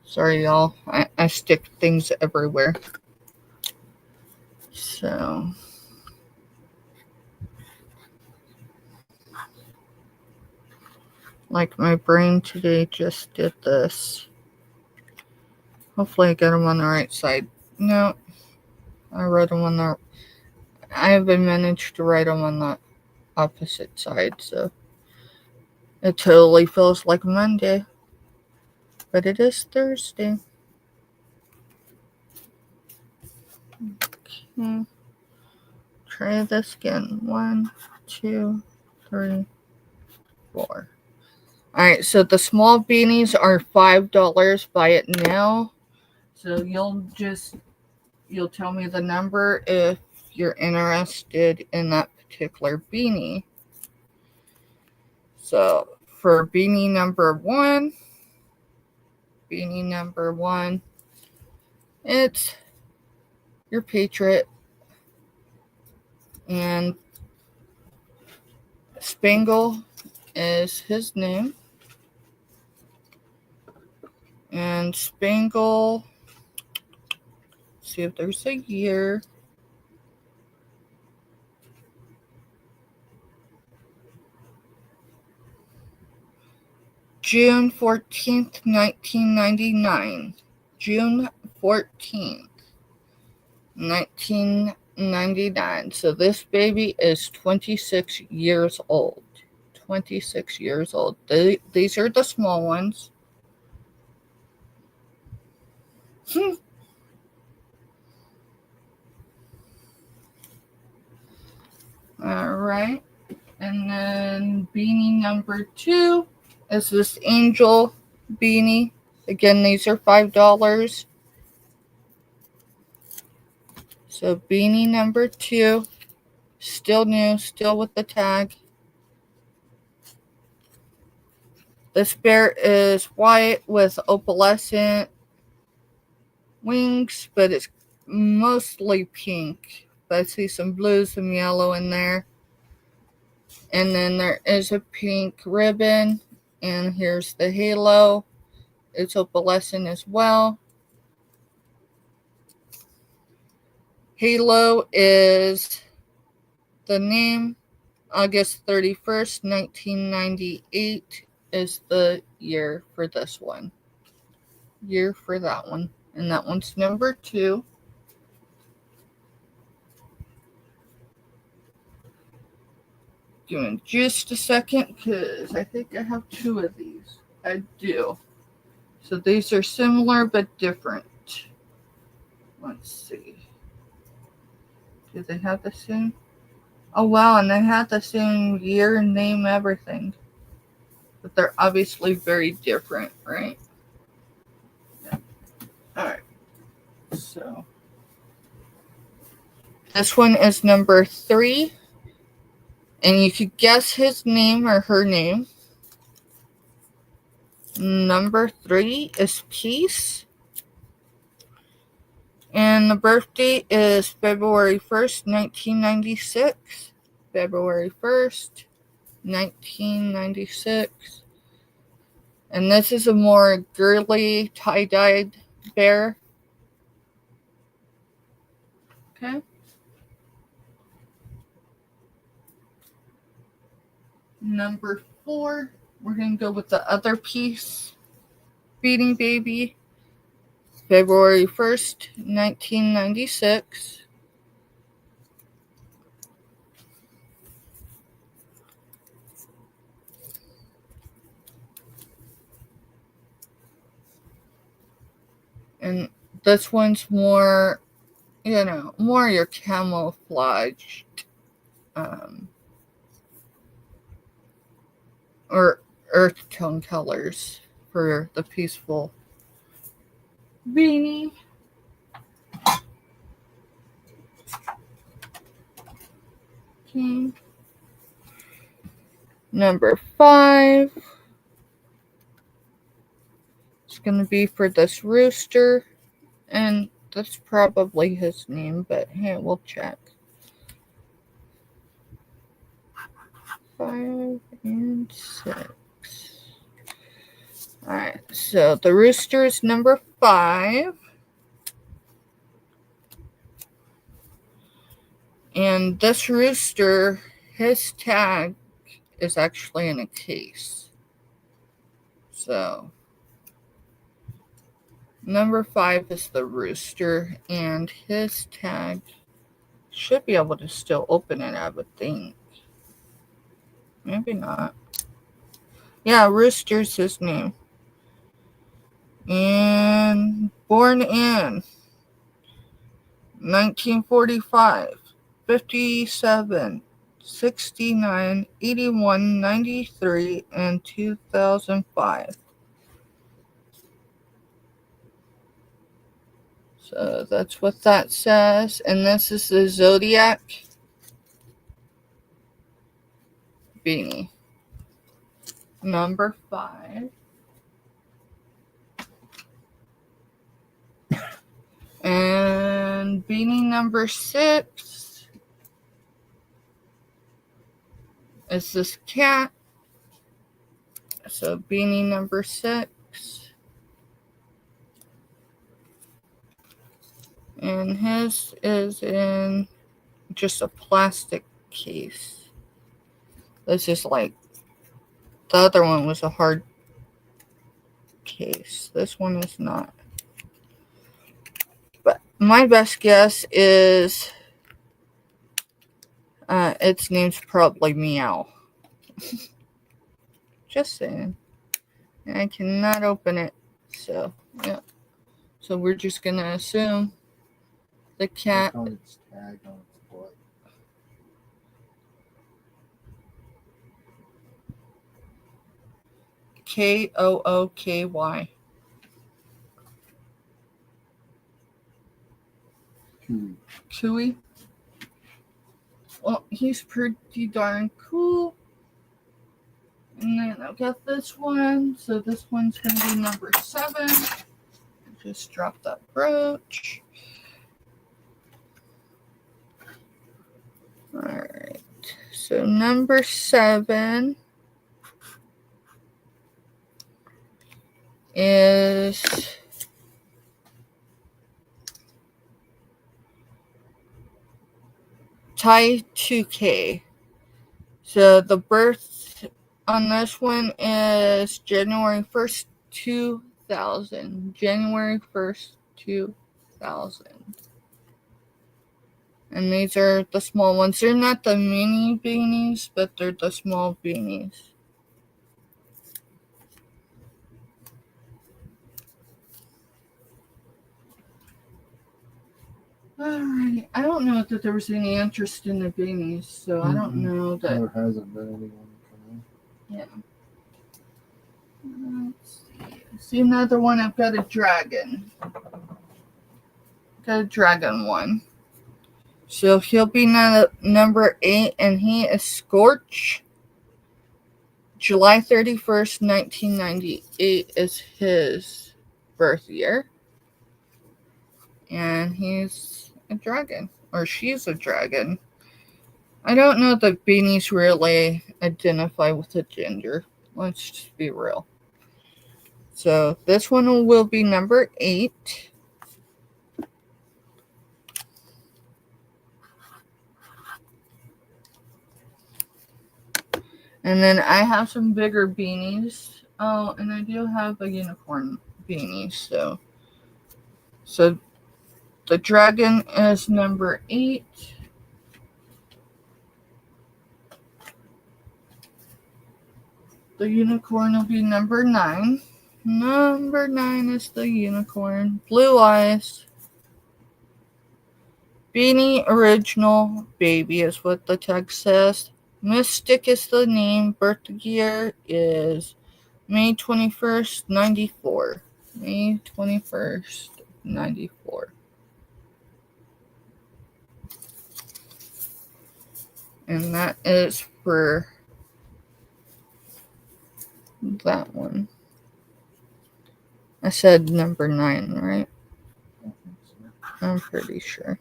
Sorry, y'all. I stick things everywhere. So. Like my brain today just did this. Hopefully I get them on the right side. No. I wrote them on the... I haven't managed to write them on the opposite side, so it totally feels like Monday, but it is Thursday. Okay. Try this again. 1, 2, 3, 4. Alright, so the small beanies are $5. Buy it now. So you'll tell me the number if you're interested in that particular beanie. So for beanie number one, it's your Patriot, and Spangle is his name. And Spangle, see if there's a year. June 14th, 1999. June 14th, 1999. So this baby is 26 years old. 26 years old. These are the small ones. All right. And then beanie number 2 is this angel beanie. Again, these are $5. So beanie number 2, still new, still with the tag. This bear is white with opalescent wings, but it's mostly pink. But I see some blue, some yellow in there. And then there is a pink ribbon. And here's the halo. It's opalescent as well. Halo is the name. August 31st, 1998 is the year for this one. Year for that one. And that one's number 2. Give me just a second because I think I have 2 of these. I do. So these are similar but different. Let's see. Do they have the same? Oh, wow. And they have the same year, name, everything. But they're obviously very different, right? Yeah. All right. So this one is number 3. And you could guess his name or her name. Number 3 is Peace. And the birth date is February 1st, 1996. February 1st, 1996. And this is a more girly tie-dyed bear. Okay. Number 4, we're going to go with the other piece. Beanie Baby. February 1st, 1996. And this one's more, more your camouflaged, or earth tone colors for the peaceful beanie. Okay. Number 5. It's going to be for this rooster. And that's probably his name, but hey, we'll check. 5 and 6. Alright, so the rooster is number 5. And this rooster, his tag is actually in a case. So, number 5 is the rooster, and his tag should be able to still open it, I would think. Maybe not. Yeah, Rooster's his name. And born in 1945, 57, 69, 81, 93, and 2005. So that's what that says. And this is the Zodiac beanie. Number 5. And beanie number 6 is this cat. So beanie number 6. And his is in just a plastic case. This is like, the other one was a hard case. This one is not. But my best guess is its name's probably Meow. Just saying. And I cannot open it. So, yeah. So we're just going to assume the cat. Check on its tag on its butt. Kooky. Cooey. Cooey. Well, he's pretty darn cool. And then I've got this one. So this one's going to be number 7. Just drop that brooch. Alright. So number 7 is Tai 2K. So the birth on this one is January 1st, 2000. January 1st, 2000. And these are the small ones. They're not the mini beanies, but they're the small beanies. Alright, I don't know that there was any interest in the beanies, so I don't know that. There hasn't been anyone come in. Yeah. Let's see. See another one. I've got a dragon. got a dragon one. So he'll be number 8, and he is Scorch. July 31st, 1998 is his birth year. And he's a dragon. Or she's a dragon. I don't know if the beanies really identify with the gender. Let's just be real. So this one will be number 8. And then I have some bigger beanies. Oh, and I do have a unicorn beanie. So the dragon is number 8. The unicorn will be number 9. Number 9 is the unicorn. Blue eyes. Beanie original baby is what the text says. Mystic is the name. Birth year is May 21st, 94. May 21st, 94. And that is for that one. I said number 9, right? I think so. I'm pretty sure.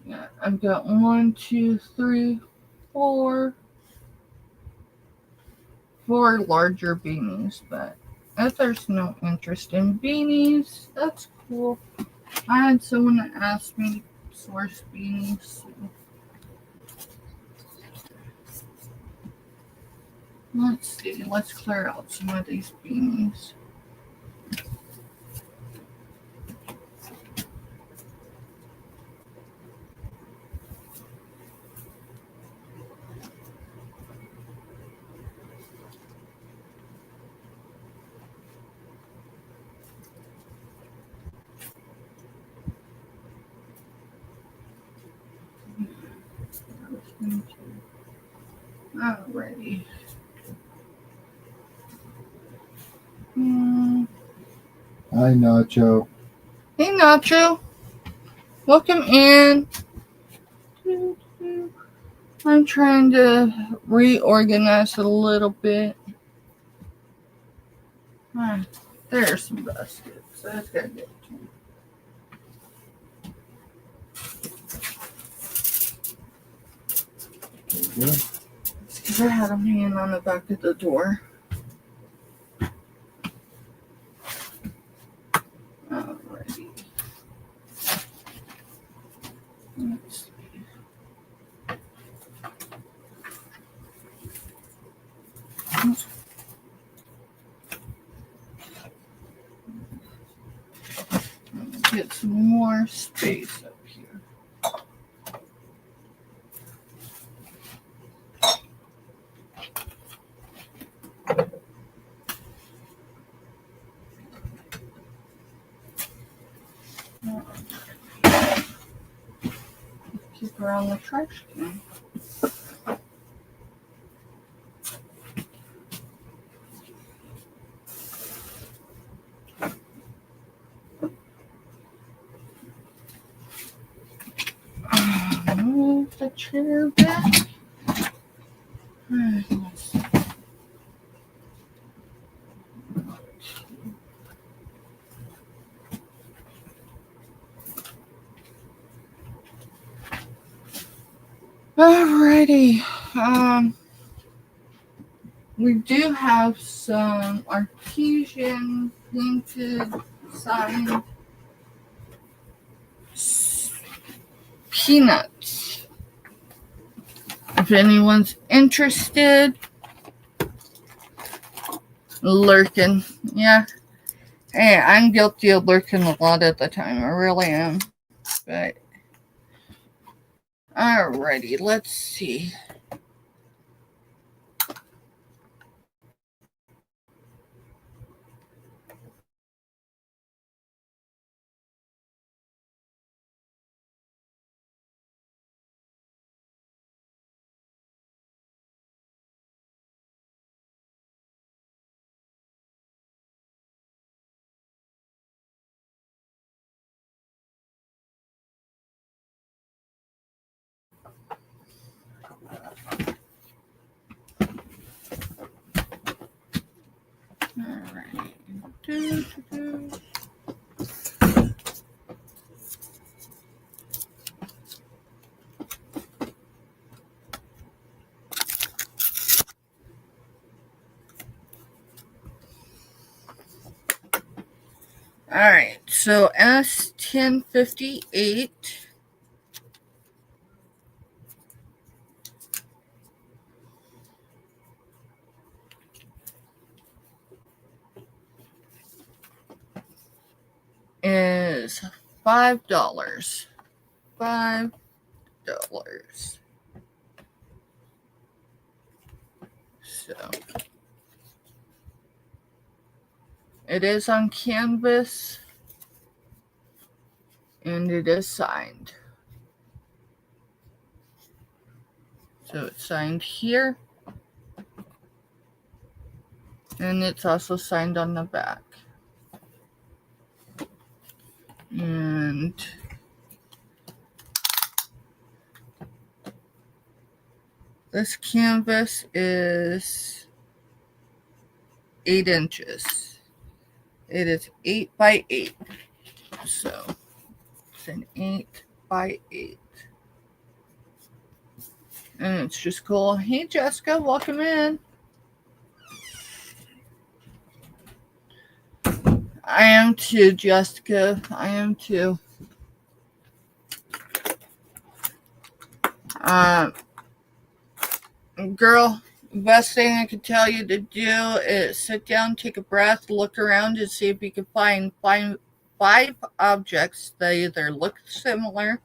Yeah, I've got 1, 2, 3, 4 larger beanies, but if there's no interest in beanies, that's cool. I had someone ask me to source beanies. So let's see. Let's clear out some of these beanies. Alrighty. Hi, Nacho. Hey, Nacho. Welcome in. I'm trying to reorganize it a little bit. There's some baskets. That's gotta get to. Good. Because I had them hanging on the back of the door. Alrighty. Let's see. Get some more space up here. Keep her on the trash can. Move the chair back. Alright, let's see. Alrighty. We do have some artesian painted signed peanuts. If anyone's interested, lurking. Yeah. Hey, I'm guilty of lurking a lot of the time. I really am. But alrighty, let's see. right. Do, do, do. All right, so S1058 is $5. $5. So it is on canvas and it is signed. So it's signed here and it's also signed on the back. And this canvas is 8 inches. It is 8 by 8. So it's an 8 by 8. And it's just cool. Hey, Jessica, welcome in. I am too, Jessica. I am too. Girl, best thing I could tell you to do is sit down, take a breath, look around, and see if you can find 5 objects that either look similar,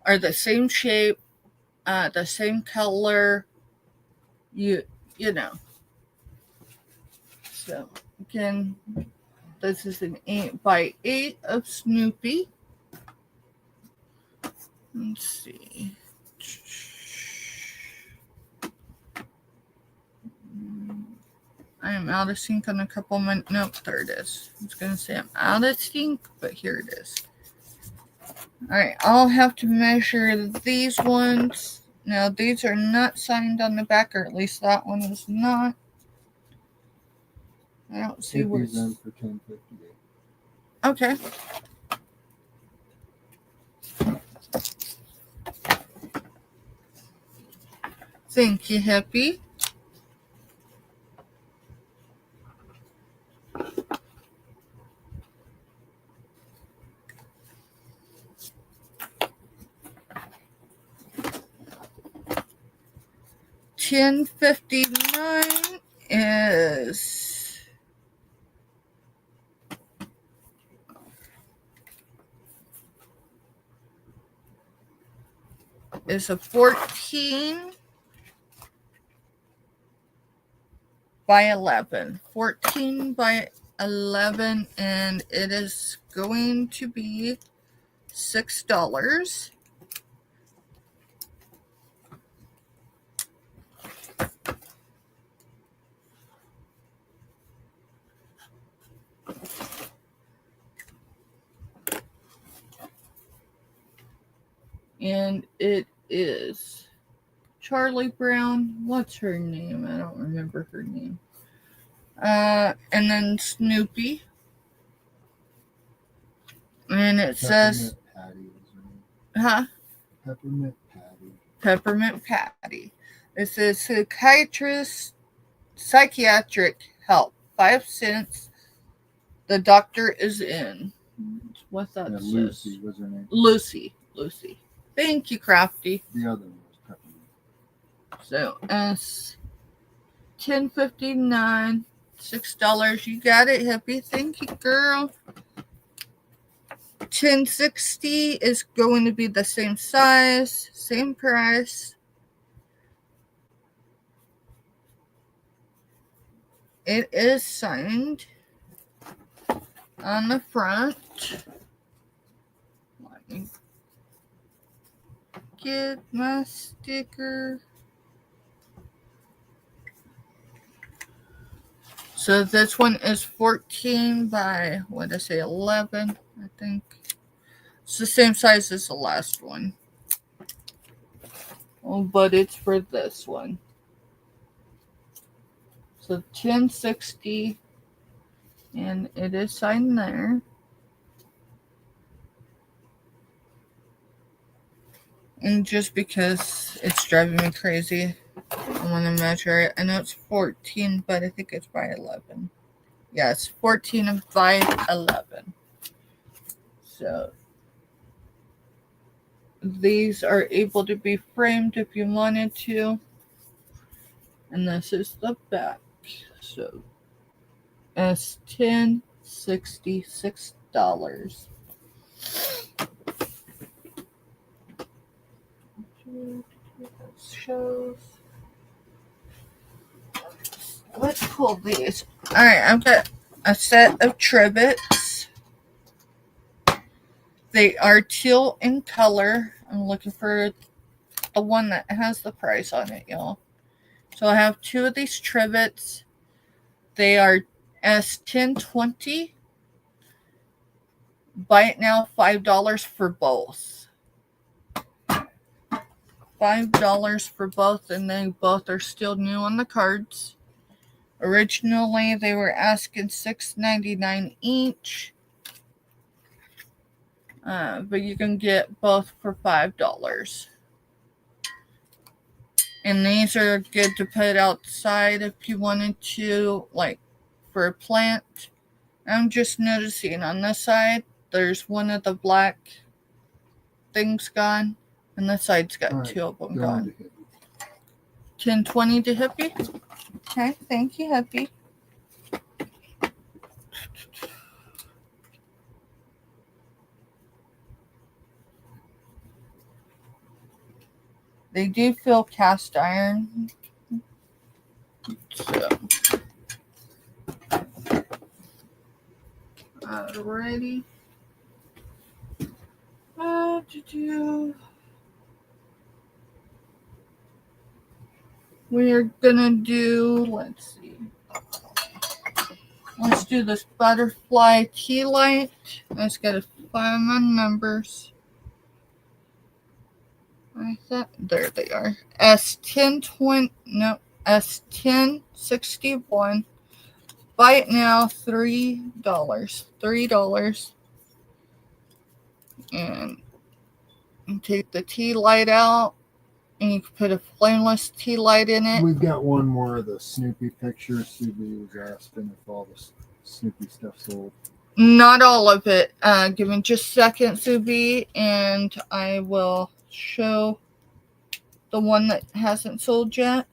are the same shape, the same color. You know. So again, this is an 8 by 8 of Snoopy. Let's see. I am out of sync on a couple minutes. Nope, there it is. I was going to say I'm out of sync, but here it is. Alright, I'll have to measure these ones. Now, these are not signed on the back, or at least that one is not. I don't see where it's... in for 1058. Okay. Thank you, Hippie. $10.59 is a 14 by 11. 14 by 11, and it is going to be $6. And it is Charlie Brown. What's her name? I don't remember her name. And then Snoopy. And it says... Patty is her name. Huh? Peppermint Patty. Peppermint Patty. It says psychiatric help. 5 cents. The doctor is in. What that says. Lucy was her name. Lucy. Thank you, Crafty. The other one was Peppermint. So $10.59, $6. You got it, Hippie. Thank you, girl. $10.60 is going to be the same size, same price. It is signed on the front. Let me get my sticker. So this one is 14 by, 11, I think. It's the same size as the last one. Oh, but it's for this one. So $10.60 And it is signed there. And just because it's driving me crazy, I want to measure it. I know it's 14, but I think it's by 11. Yeah, it's 14 by 11. So these are able to be framed if you wanted to. And this is the back. So it's $66. Shows. Let's pull these. Alright, I've got a set of trivets. They are teal in color. I'm looking for the one that has the price on it, y'all. So I have two of these trivets. They are S1020. Buy it now, $5 for both. $5 for both, and they both are still new on the cards. Originally, they were asking $6.99 each. But you can get both for $5. And these are good to put outside if you wanted to, like for a plant. I'm just noticing on this side, there's one of the black things gone, and this side's got All right, two of them go on gone. to hit. 1020 to Hippie. Okay, thank you, Hippie. They do feel cast iron. So, alrighty. We are gonna do, let's see. Let's do this butterfly tea light. Let's get to find my numbers. I thought, there they are. S1020, no, S1061. Buy it now, $3. $3. And take the tea light out. And you can put a flameless tea light in it. We've got one more of the Snoopy picture. Snoopy was asking if all the Snoopy stuff sold. Not all of it. Give me just a second, Subi, and I will show the one that hasn't sold yet.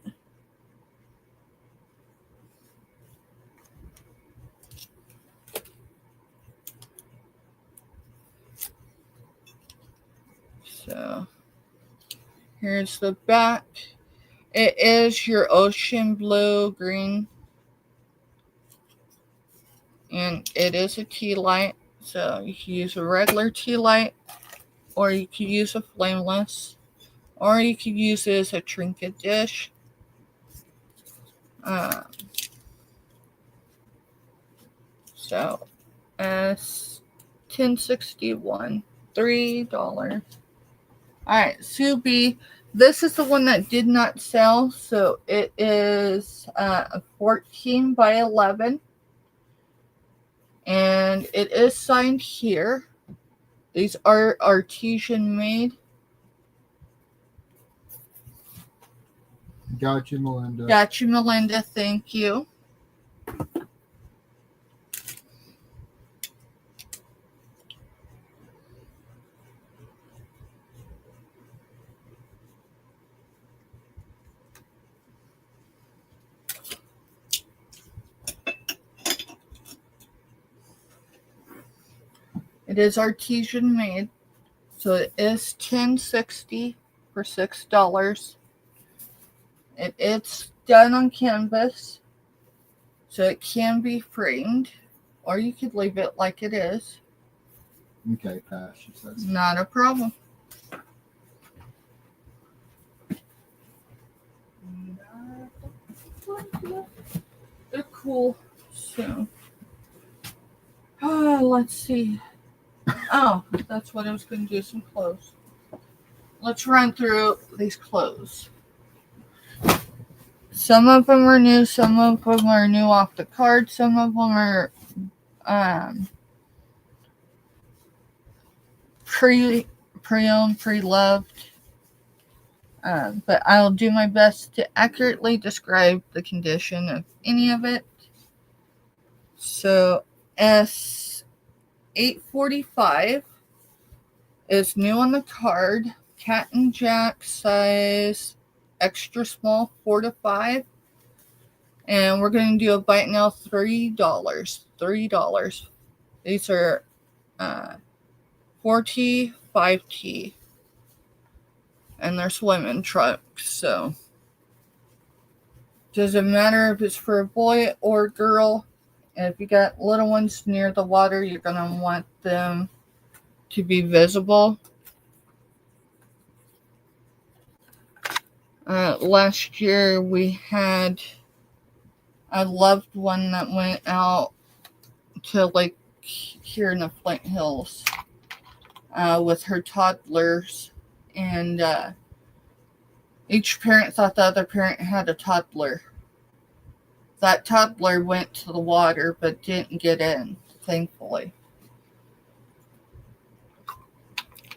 So here's the back. It is your ocean blue green. And it is a tea light. So you can use a regular tea light, or you can use a flameless, or you can use it as a trinket dish. So S1061, $3. Alright, Subi, this is the one that did not sell. So it is a 14 by 11. And it is signed here. These are artesian made. Got you, Melinda. Got you, Melinda. Thank you. It is artesian made. So it is $10.60 for $6. It's done on canvas. So it can be framed. Or you could leave it like it is. Okay, pass, she says. Not a problem. They're cool. So, let's see. Oh, that's what I was going to do, some clothes. Let's run through these clothes. Some of them are new. Some of them are new off the card. Some of them are um, pre-owned, pre-loved. But I'll do my best to accurately describe the condition of any of it. So S845 is new on the card. Cat and Jack size, extra small, 4 to 5. And we're going to do a bite now, $3. $3. These are 4T, 5T. And they're swimming trucks, so doesn't matter if it's for a boy or girl. And if you got little ones near the water, you're going to want them to be visible. Last year we had a loved one that went out to like here in the Flint Hills with her toddlers, and each parent thought the other parent had a toddler. That toddler went to the water but didn't get in, thankfully.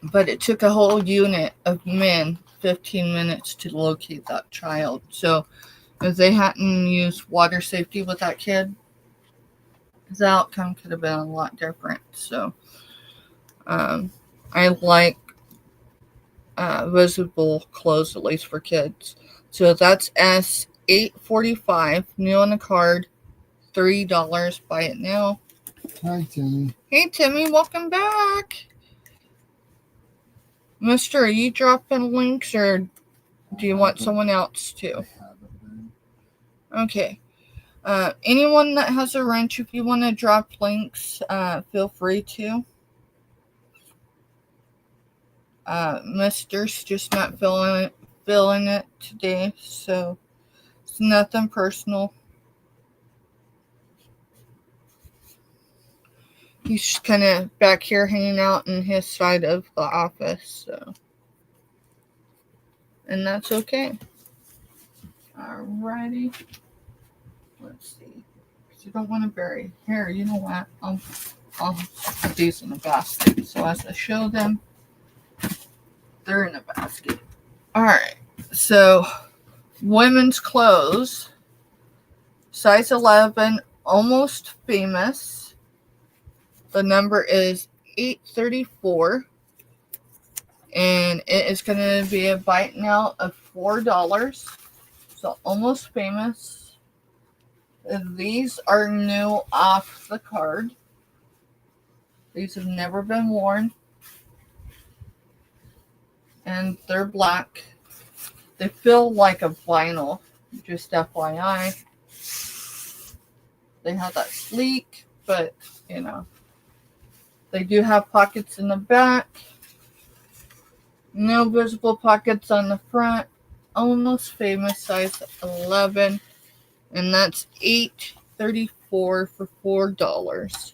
But it took a whole unit of men 15 minutes to locate that child. So if they hadn't used water safety with that kid, the outcome could have been a lot different. So I like visible clothes, at least for kids. So that's S845, new on the card, $3. Buy it now. Hi, Timmy. Hey, Timmy, welcome back. Mister, are you dropping links, or do you want someone else to? I haven't been. Okay. Anyone that has a wrench, if you want to drop links, feel free to. Mister's just not feeling it today, so it's nothing personal. He's just kind of back here hanging out in his side of the office, so. And that's okay. Alrighty. Let's see. Because you don't want to bury. Here, you know what? I'll put these in a basket. So as I show them, they're in a basket. Alright. So, women's clothes. Size 11. Almost Famous. The number is 834. And it is going to be a bite now of $4. So Almost Famous. These are new off the card. These have never been worn. And they're black. They feel like a vinyl. Just FYI. They have that sleek, but, you know. They do have pockets in the back. No visible pockets on the front. Almost Famous, size 11. And that's $8.34 for $4.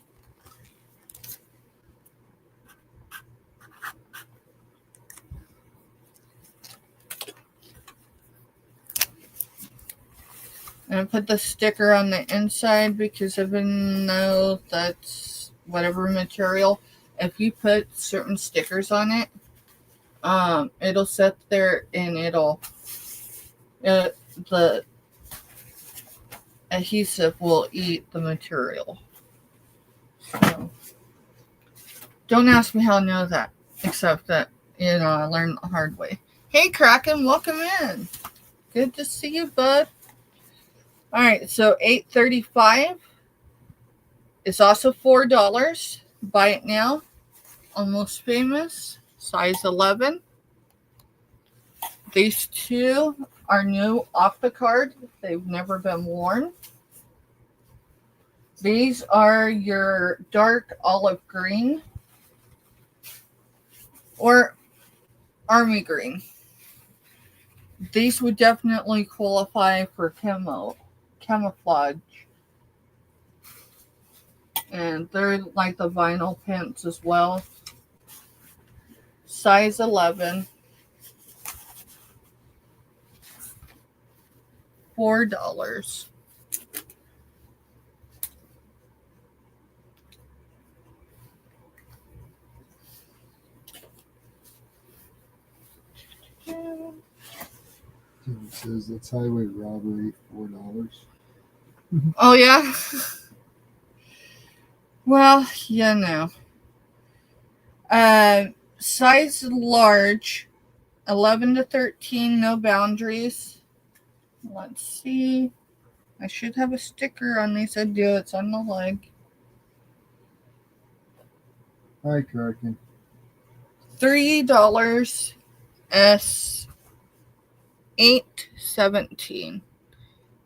And I put the sticker on the inside because even though that's whatever material, if you put certain stickers on it, it'll sit there and the adhesive will eat the material. So, don't ask me how I know that, except that, I learned the hard way. Hey, Kraken, welcome in. Good to see you, bud. All right, so $8.35 is also $4. Buy it now. Almost Famous, size 11. These two are new off the card. They've never been worn. These are your dark olive green or army green. These would definitely qualify for camouflage. And they're like the vinyl pants as well. Size 11. $4. says that's highway robbery, $4. Oh, yeah? Well, you know. Size large, 11 to 13, no boundaries. Let's see. I should have a sticker on these. I do. It's on the leg. Hi, Kraken. $3. S 817.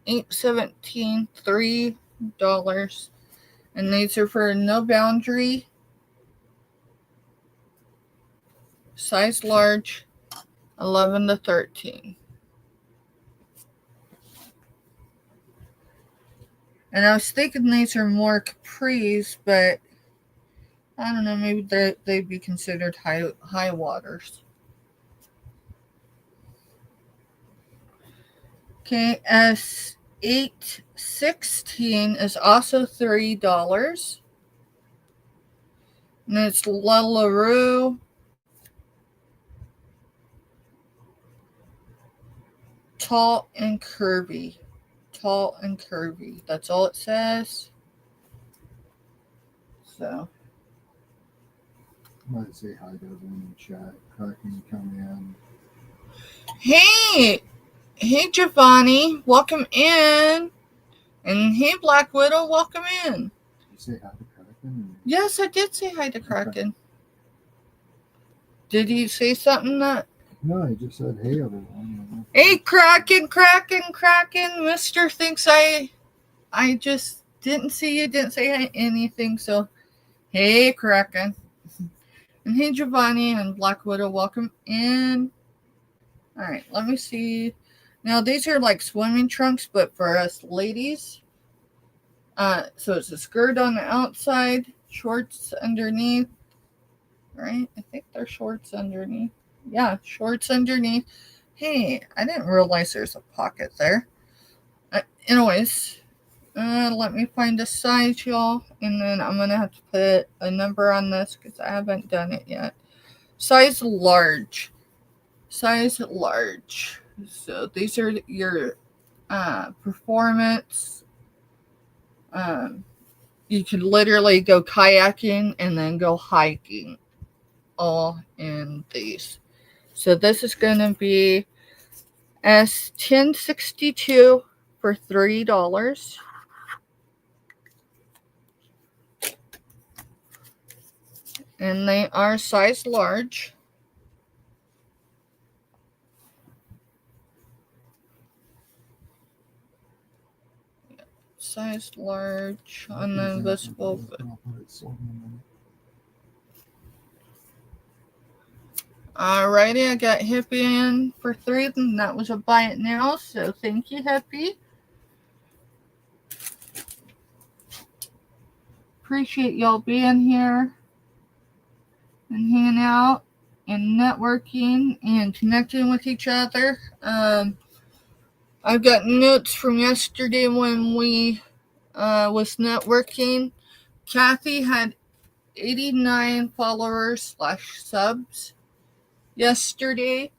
817, $3. And these are for no boundary. Size large, 11 to 13. And I was thinking these are more capris, but I don't know, maybe they'd be considered high waters. Okay, S816 is also $3. And it's LaRue. Tall and curvy. Tall and curvy. That's all it says. So. Might say hi to everyone in the chat. Kraken coming in. Hey Giovanni, welcome in. And hey Black Widow, welcome in. Did you say hi to Kraken? Yes, I did say hi to Kraken. Did he say something that? No, I just said hey everyone. Hey Kraken. Mister thinks I just didn't see you, didn't say anything, so hey Kraken. And hey Giovanni and Black Widow, welcome in. Alright, let me see. Now these are like swimming trunks, but for us ladies. So it's a skirt on the outside, shorts underneath. Right? I think they're shorts underneath. Yeah, shorts underneath. Hey, I didn't realize there's a pocket there. Anyways, let me find a size, y'all. And then I'm going to have to put a number on this because I haven't done it yet. Size large. Size large. So these are your performance. You could literally go kayaking and then go hiking. All in these. So this is going to be S1062 for $3. And they are size large. Size large on the invisible. Alrighty, I got Hippie in for $3, and that was a buy it now. So thank you, Hippie. Appreciate y'all being here and hanging out and networking and connecting with each other. I've got notes from yesterday when we was networking. Kathy had 89 followers / subs yesterday.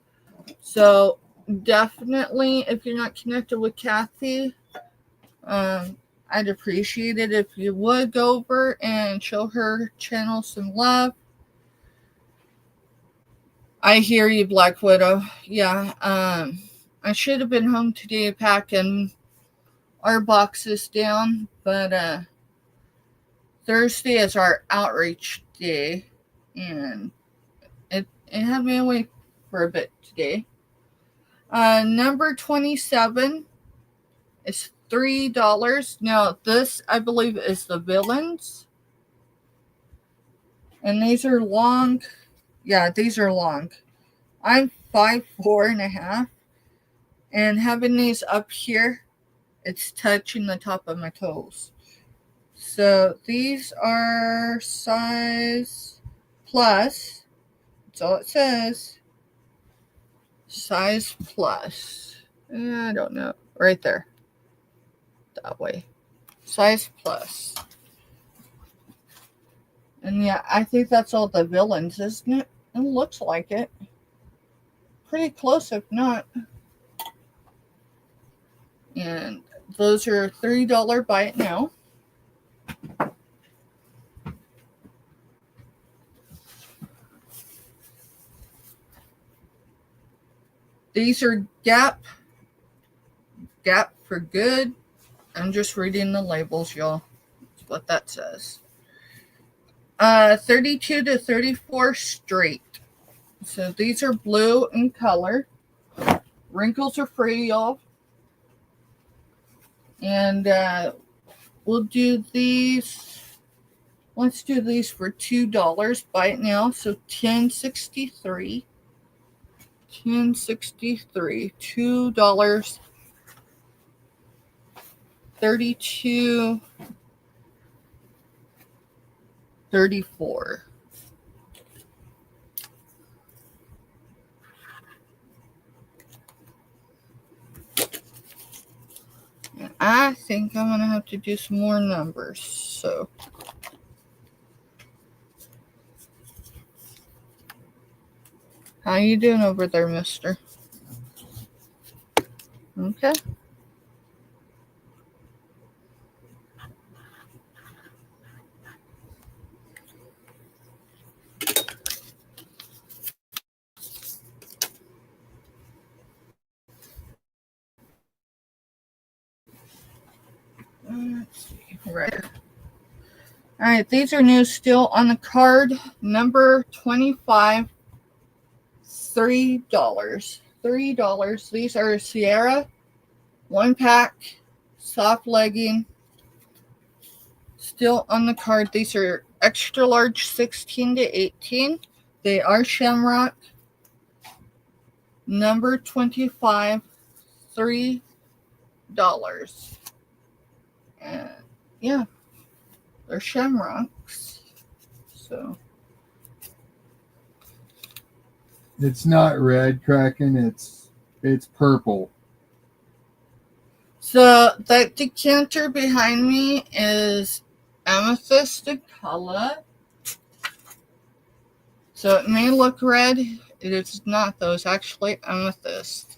So definitely, if you're not connected with Kathy, I'd appreciate it if you would go over and show her channel some love. I hear you, Black Widow. Yeah, I should have been home today packing our boxes down, but Thursday is our outreach day, and it had me away for a bit today. Number 27 is $3. Now, this, I believe, is the villains. And these are long. Yeah, these are long. I'm 5'4.5". And having these up here, it's touching the top of my toes. So these are size plus. That's all it says. Size plus. I don't know. Right there. That way. Size plus. And yeah, I think that's all the villains, isn't it? It looks like it. Pretty close, if not. And those are $3 buy it now. These are Gap for good. I'm just reading the labels, y'all. That's what that says. 32 to 34 straight. So these are blue in color. Wrinkles are free, y'all. And we'll do these. Let's do these for $2 buy it now. So $10.63. $10.63. $2. 32. 34. And I think I'm gonna have to do some more numbers. So how you doing over there, mister? Okay. Let's see. Right. All right, these are new still on the card. Number 25, $3. $3. These are Sierra, 1-pack, soft legging. Still on the card. These are extra large, 16 to 18. They are Shamrock. Number 25, $3. And yeah, they're Shamrocks. So It's not red, Kraken. It's purple. So that decanter behind me is amethyst in color. So it may look red. It is not, though. It's actually amethyst.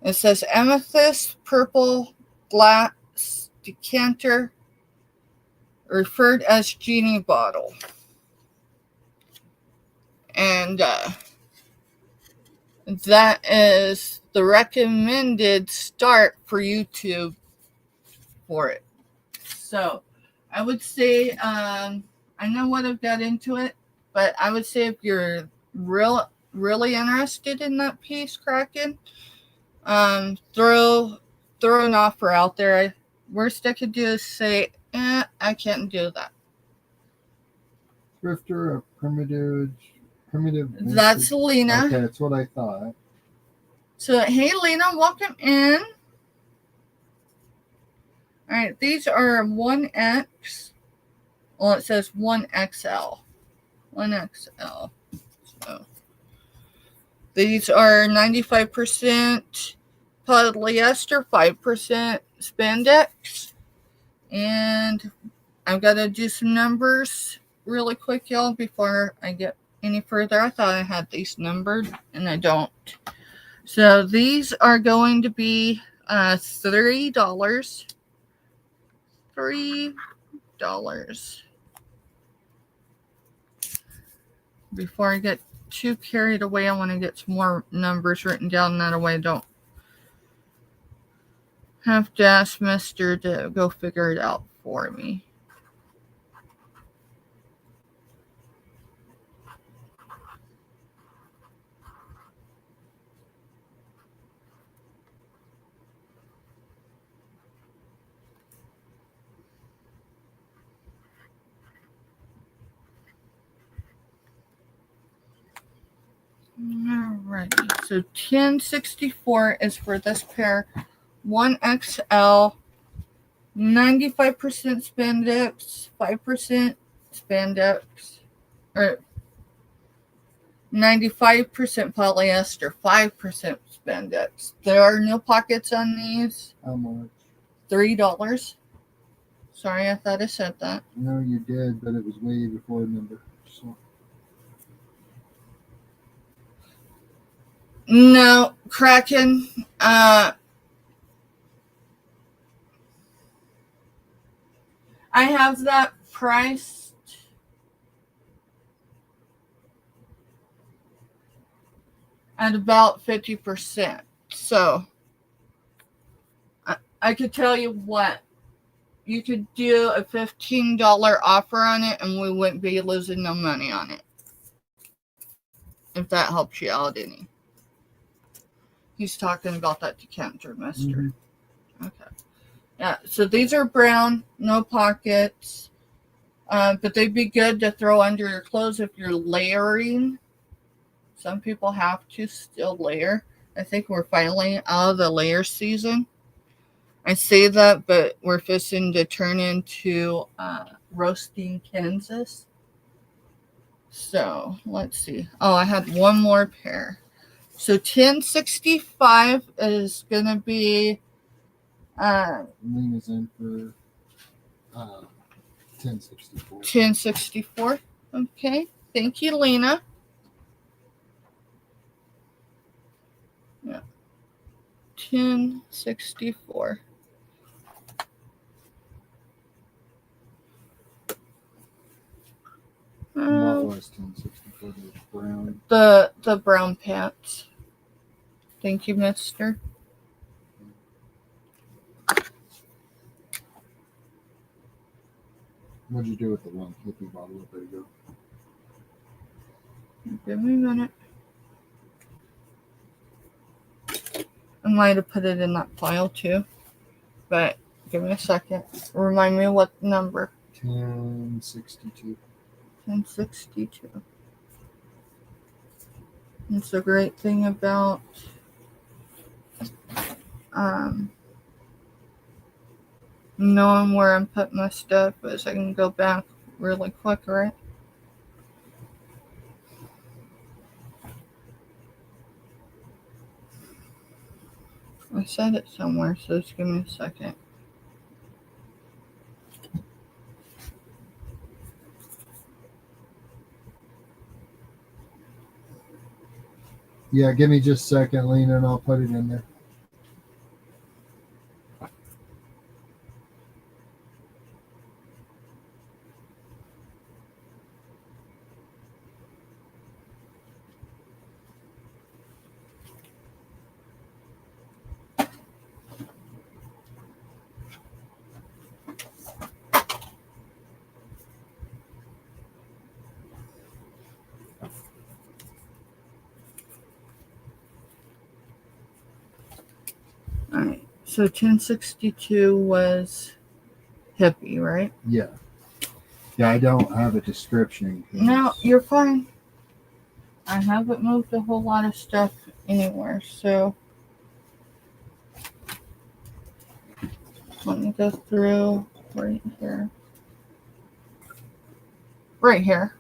It says amethyst purple glass decanter, referred as genie bottle. And that is the recommended start for YouTube for it. So I would say, I know what I've got into it, but I would say if you're really interested in that piece, Kraken, throw an offer out there. Worst I could do is say, I can't do that. Thrifter, a primitive. That's Lena. Okay, that's what I thought. So, hey, Lena, welcome in. All right, these are 1X. Well, it says 1XL. 1XL. So, these are 95% polyester, 5% spandex. And I've got to do some numbers really quick, y'all, before I get any further. I thought I had these numbered, and I don't. So these are going to be $3. $3. Before I get too carried away, I want to get some more numbers written down. That way I don't have to ask Mister to go figure it out for me. Alrighty, so $10.64 is for this pair. 1XL, 95% spandex, 5% spandex, or 95% polyester, 5% spandex. There are no pockets on these. How much? $3. Sorry, I thought I said that. No, you did, but it was way before number. So No, Kraken. I have that priced at about 50%. So I could tell you what, you could do a $15 offer on it and we wouldn't be losing no money on it. If that helps you out any. He's talking about that decanter, mister. Okay. Yeah, so these are brown, no pockets. But they'd be good to throw under your clothes if you're layering. Some people have to still layer. I think we're finally out of the layer season. I say that, but we're fixing to turn into roasting Kansas. So let's see. Oh, I had one more pair. So 1065 is gonna be Lena's in for 1064. 1064. Okay. Thank you, Lena. Yeah. 1064. What was 1064? The brown. The brown pants. Thank you, mister. What'd you do with the one hippie bottle a bit ago? Give me a minute. I might have put it in that file too, but give me a second. Remind me what number. 1062. 1062. It's a great thing about knowing where I'm putting my stuff is I can go back really quick, right? I said it somewhere, so just give me a second. Yeah, give me just a second, Lena, and I'll put it in there. Alright, so 1062 was hippie, right? Yeah. Yeah, I don't have a description. No, you're fine. I haven't moved a whole lot of stuff anywhere, so let me go through right here. Right here.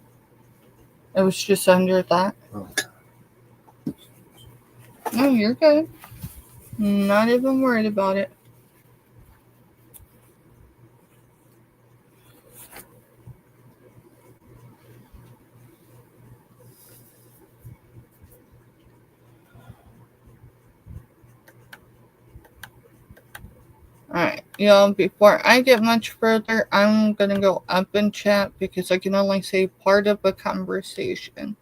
It was just under that. Oh. No, you're good. Not even worried about it. Alright, y'all, before I get much further, I'm going to go up in chat because I can only say part of a conversation.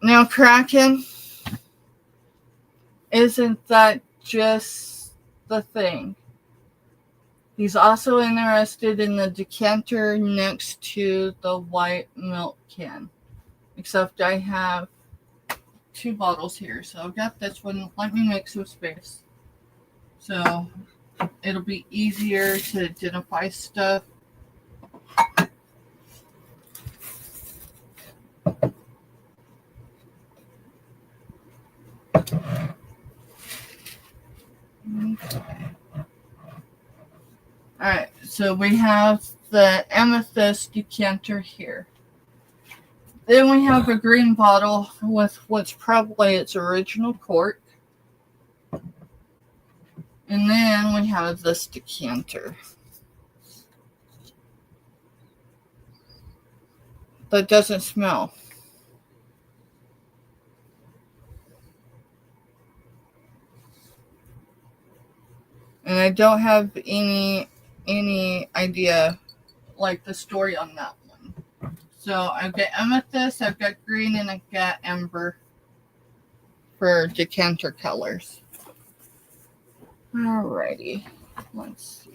Now, Kraken, isn't that just the thing? He's also interested in the decanter next to the white milk can. Except I have 2 bottles here. So I've got this one. Let me make some space. So it'll be easier to identify stuff. Okay. Alright, so we have the amethyst decanter here. Then we have a green bottle with what's probably its original cork. And then we have this decanter. that doesn't smell. And I don't have any idea, like, the story on that one. So I've got amethyst, I've got green, and I've got amber for decanter colors. Alrighty, let's see.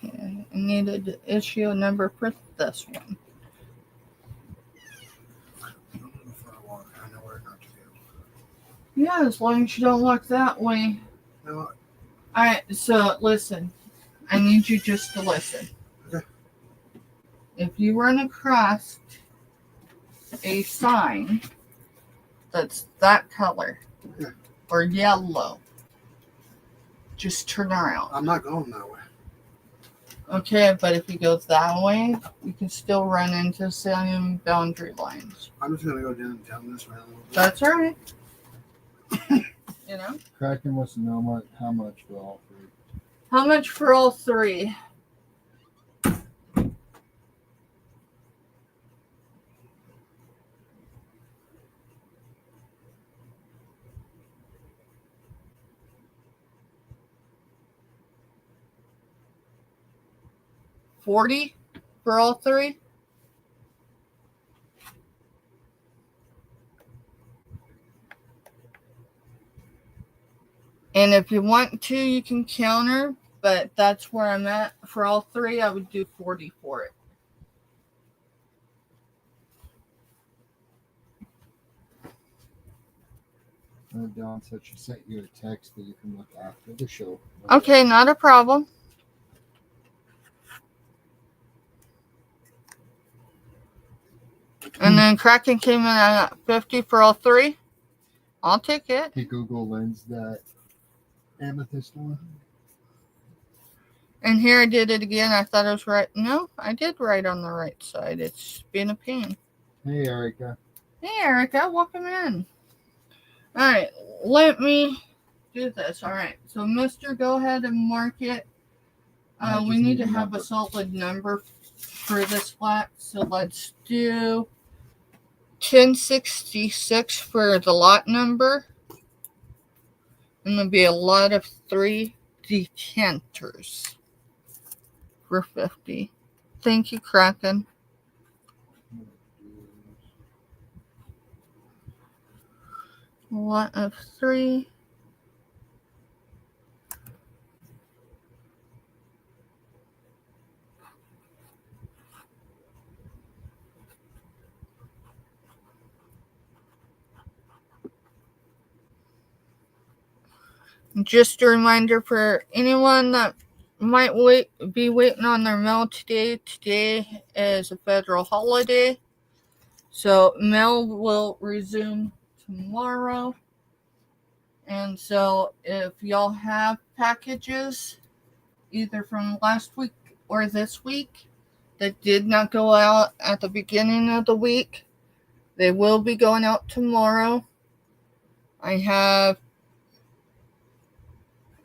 Okay, I needed to issue a number for this one. I know where not to go. Yeah, as long as you don't look that way. No, Alright, so listen. I need you just to listen. Okay. If you run across a sign that's that color Yeah. or yellow, just turn around. I'm not going that way. Okay, but if you go that way, you can still run into same boundary lines. I'm just gonna go down this way a little bit. That's all right. You know? Kraken wants to know how much for all three. How much for all three? $40 for all three? And if you want to, you can counter, but that's where I'm at. For all three, I would do 40 for it. Dawn said she sent you a text that you can look after the show. Okay, not a problem. And then Kraken came in at 50 for all three. I'll take it. He Google lens that amethyst one. And here I did it again. I thought I was right. No, I did right on the right side. It's been a pain. Hey, Erica. Hey, Erica, welcome in. All right, let me do this. All right, so Mister, go ahead and mark it. We need to have a solid number for this flat. So let's do 1066 for the lot number. And there'll be a lot of 3 decanters for 50. Thank you, Kraken. A lot of 3. Just a reminder for anyone that might be waiting on their mail today. Today is a federal holiday, so mail will resume tomorrow. And so if y'all have packages either from last week or this week that did not go out at the beginning of the week, they will be going out tomorrow. I have,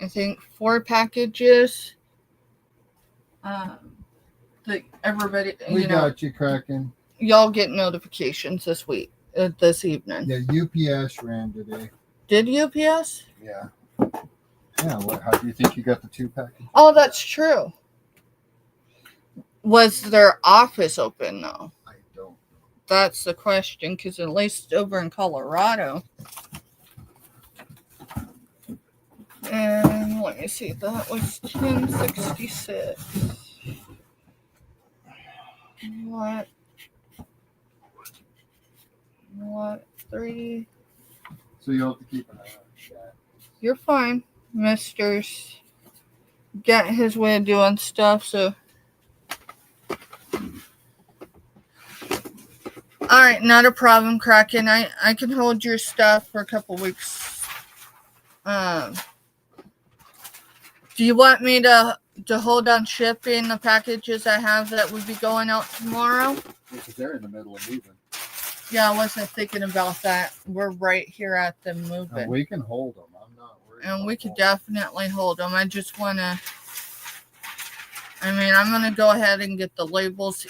I think, 4 packages that everybody, We got you, Kraken. y'all get notifications this week, this evening. Yeah, UPS ran today. Did UPS? Yeah. Yeah, how do you think you got the 2 packages? Oh, that's true. Was their office open though? I don't. That's the question, because at least over in Colorado. And let me see, that was 1066. What? 3? So you'll have to keep an eye on that. You're fine. Mister's got his way of doing stuff, so. Alright, not a problem, Kraken. I can hold your stuff for a couple weeks. Do you want me to hold on shipping the packages I have that would be going out tomorrow? Because they're in the middle of moving. Yeah, I wasn't thinking about that. We're right here at the moving. And we can hold them. I'm not worried. And we could definitely hold them. I just want to I mean, I'm going to go ahead and get the labels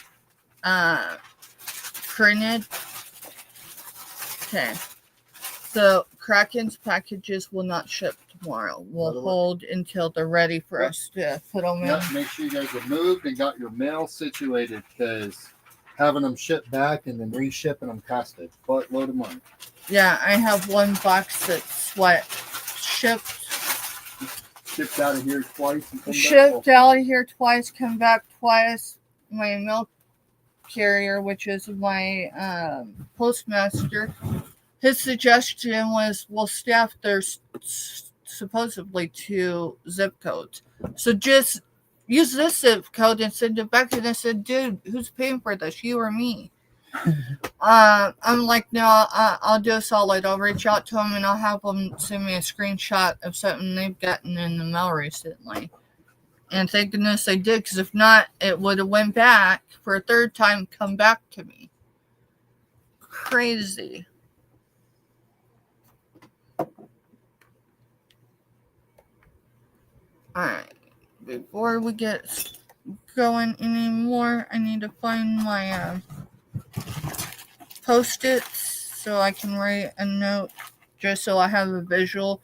printed. Okay. So Kraken's packages will not ship tomorrow. We'll hold until they're ready for us to put them in. Yep, make sure you guys have moved and got your mail situated, because having them shipped back and then reshipping them cost a buttload of money. Yeah, I have one box that's shipped Shipped out of here twice. And shipped out of here twice, come back twice. My mail carrier, which is my postmaster, his suggestion was, well, Steph, there's supposedly 2 zip codes, so just use this zip code and send it back. And I said, dude, who's paying for this, you or me? I'm like, no, I'll do a solid. I'll reach out to them and I'll have them send me a screenshot of something they've gotten in the mail recently. And thank goodness they did, because if not, it would have went back for a third time, come back to me. Crazy. Alright, before we get going anymore, I need to find my Post-its so I can write a note, just so I have a visual.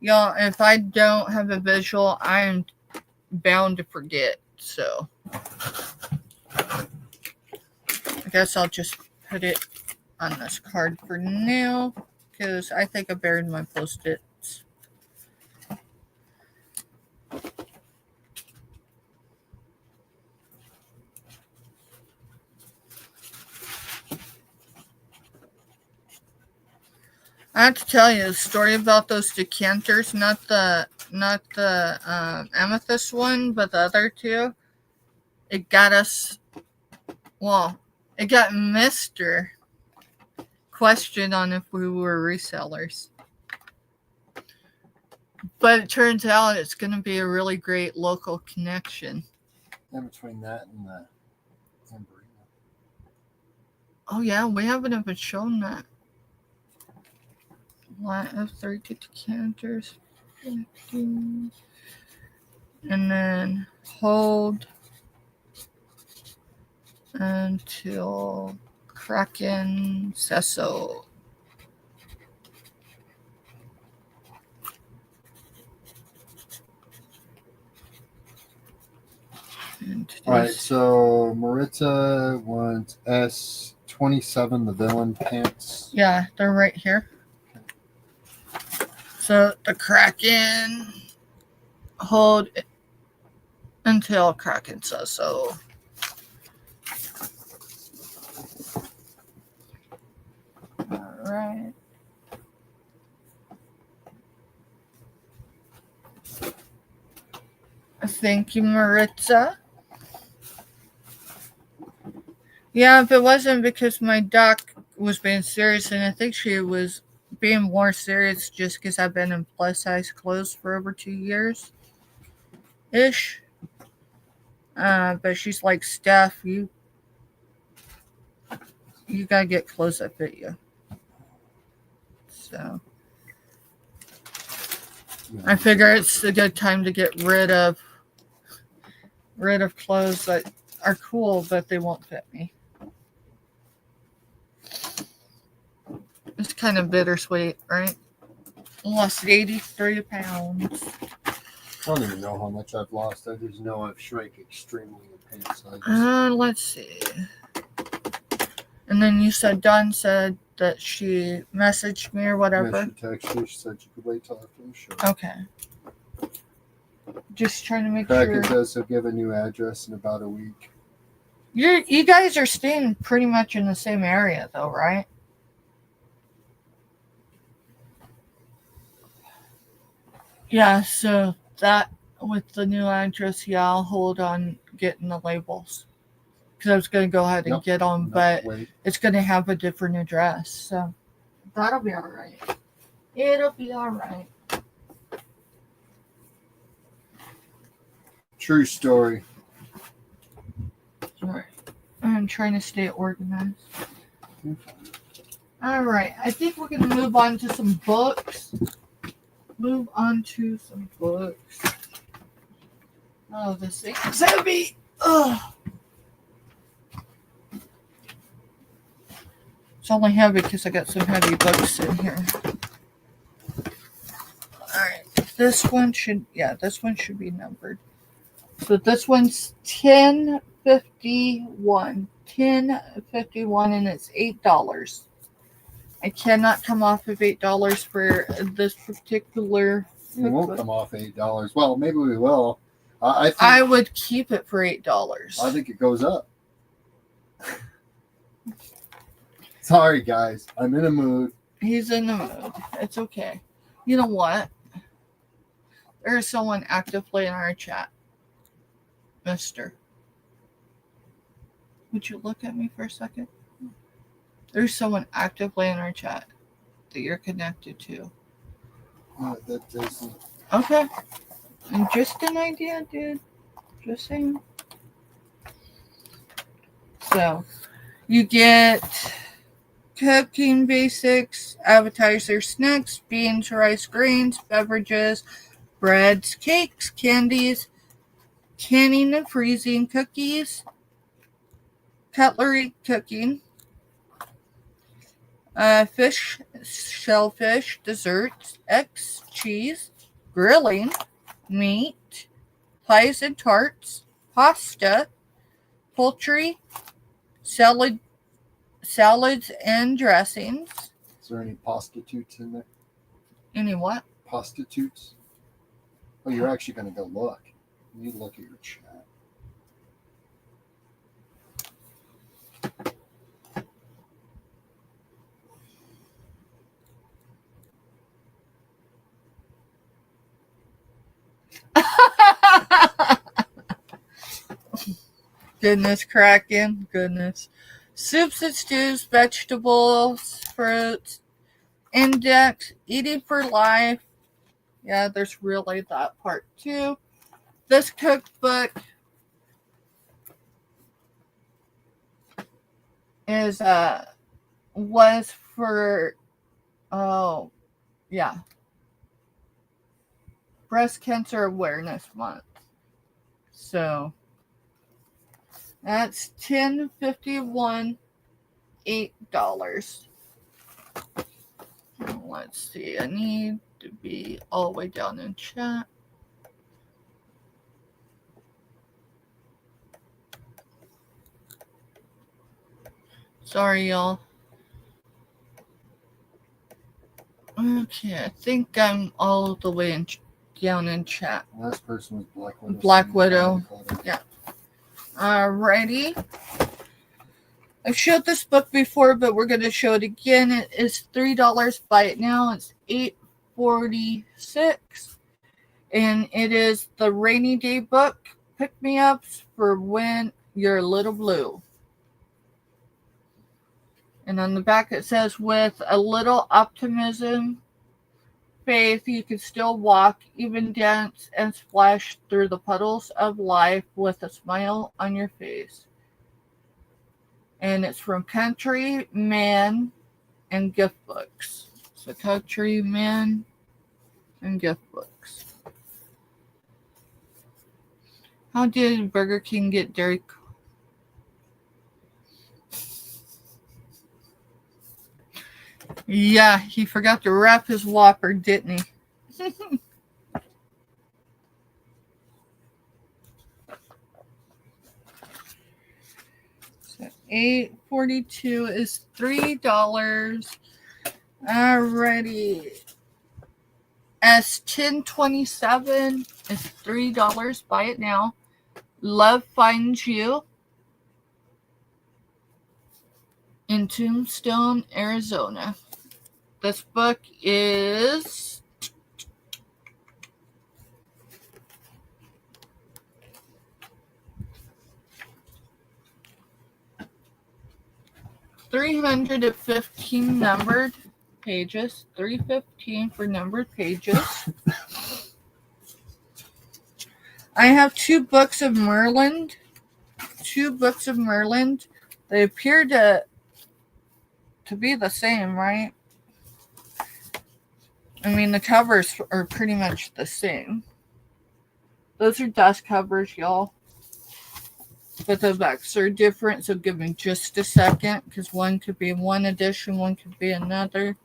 Y'all, if I don't have a visual, I am bound to forget. So I guess I'll just put it on this card for now, because I think I buried my Post-its. I have to tell you the story about those decanters, not the amethyst one, but the other 2. It got us, well, it got Mr. questioned on if we were resellers. But it turns out it's going to be a really great local connection. And between that and the Emporia. Oh yeah, we haven't even shown that. Lot of 30 decanters. 15. And then hold until Kraken says so. Alright, so Maritza wants S27, the villain pants. Yeah, they're right here. So the Kraken, hold until Kraken says so. Alright. Thank you, Maritza. Yeah, if it wasn't because my doc was being serious, and I think she was being more serious just because I've been in plus size clothes for over 2 years ish. But she's like, Steph, you gotta get clothes that fit you. So I figure it's a good time to get rid of clothes that are cool but they won't fit me. It's kind of bittersweet, right? Lost 83 pounds. I don't even know how much I've lost. I just know I've shrank extremely in pants size. Let's see. And then you said Dawn said that she messaged me or whatever. Yeah, she texted you. She said you could wait till after the show. Okay. Just trying to make Kraken sure. says he'll give a new address in about a week. You guys are staying pretty much in the same area, though, right? Yeah, so that with the new address, yeah, I'll hold on getting the labels. Because I was going to go ahead and get them, but it's going to have a different address. So that'll be all right. It'll be all right. True story. All right. I'm trying to stay organized. All right. I think we're going to move on to some books. Oh, this thing is heavy. Ugh. It's only heavy because I got some heavy books in here. Alright. This one should be numbered. So this one's 1051. 1051 and it's $8. I cannot come off of $8 for this particular We won't cookbook. come off $8. Well, maybe we will. I I would keep it for $8. I think it goes up. Sorry, guys. I'm in a mood. He's in the mood. It's okay. You know what? There's someone actively in our chat. Mister. Would you look at me for a second? There's someone actively in our chat that you're connected to. That doesn't. Okay. And just an idea, dude. Just saying. So, you get cooking basics, appetizer, snacks, beans, rice, grains, beverages, breads, cakes, candies, canning and freezing, cookies, cutlery, cooking, fish, shellfish, desserts, eggs, cheese, grilling, meat, pies and tarts, pasta, poultry, salads and dressings. Is there any prostitutes in there? Any what? Prostitutes? Oh, you're actually going to go look. You need to look at your chat. Goodness, Kraken. Goodness. Soups and stews, vegetables, fruits, index, eating for life. Yeah, there's really that part too. This cookbook is was for Breast Cancer Awareness Month. So that's $10.51, $8. Let's see. I need to be all the way down in chat. Sorry, y'all. Okay, I think I'm all the way down in chat. Last person was Black Widow. Black Widow. Yeah. Alrighty. I've showed this book before, but we're going to show it again. It is $3. Buy it now. It's $8.46. And it is the Rainy Day book, pick-me-ups for when you're a little blue. And on the back it says, with a little optimism, faith, you can still walk, even dance, and splash through the puddles of life with a smile on your face. And it's from Countryman and Gift Books. So Countryman and Gift Books. How did Burger King get Dairy? Yeah, he forgot to wrap his Whopper, didn't he? So $8.42 is $3. Alrighty. S1027 is $3. Buy it now. Love Finds You in Tombstone, Arizona. This book is $315 numbered pages. $315 for numbered pages. I have two books of Merlin. They appear to be the same, right? I mean, the covers are pretty much the same. Those are dust covers, y'all. But the backs are different, so give me just a second, because one could be one edition, one could be another.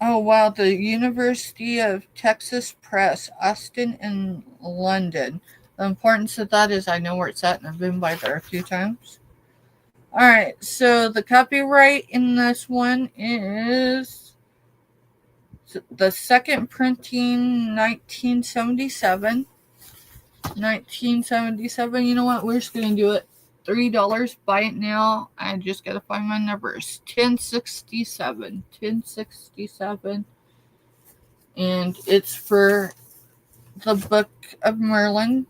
Oh, wow, the University of Texas Press, Austin and London. The importance of that is I know where it's at, and I've been by there a few times. All right, so the copyright in this one is the second printing 1977. 1977. You know what? We're just going to do it. $3. Buy it now. I just got to find my numbers. 1067. 1067. And it's for the Book of Merlin.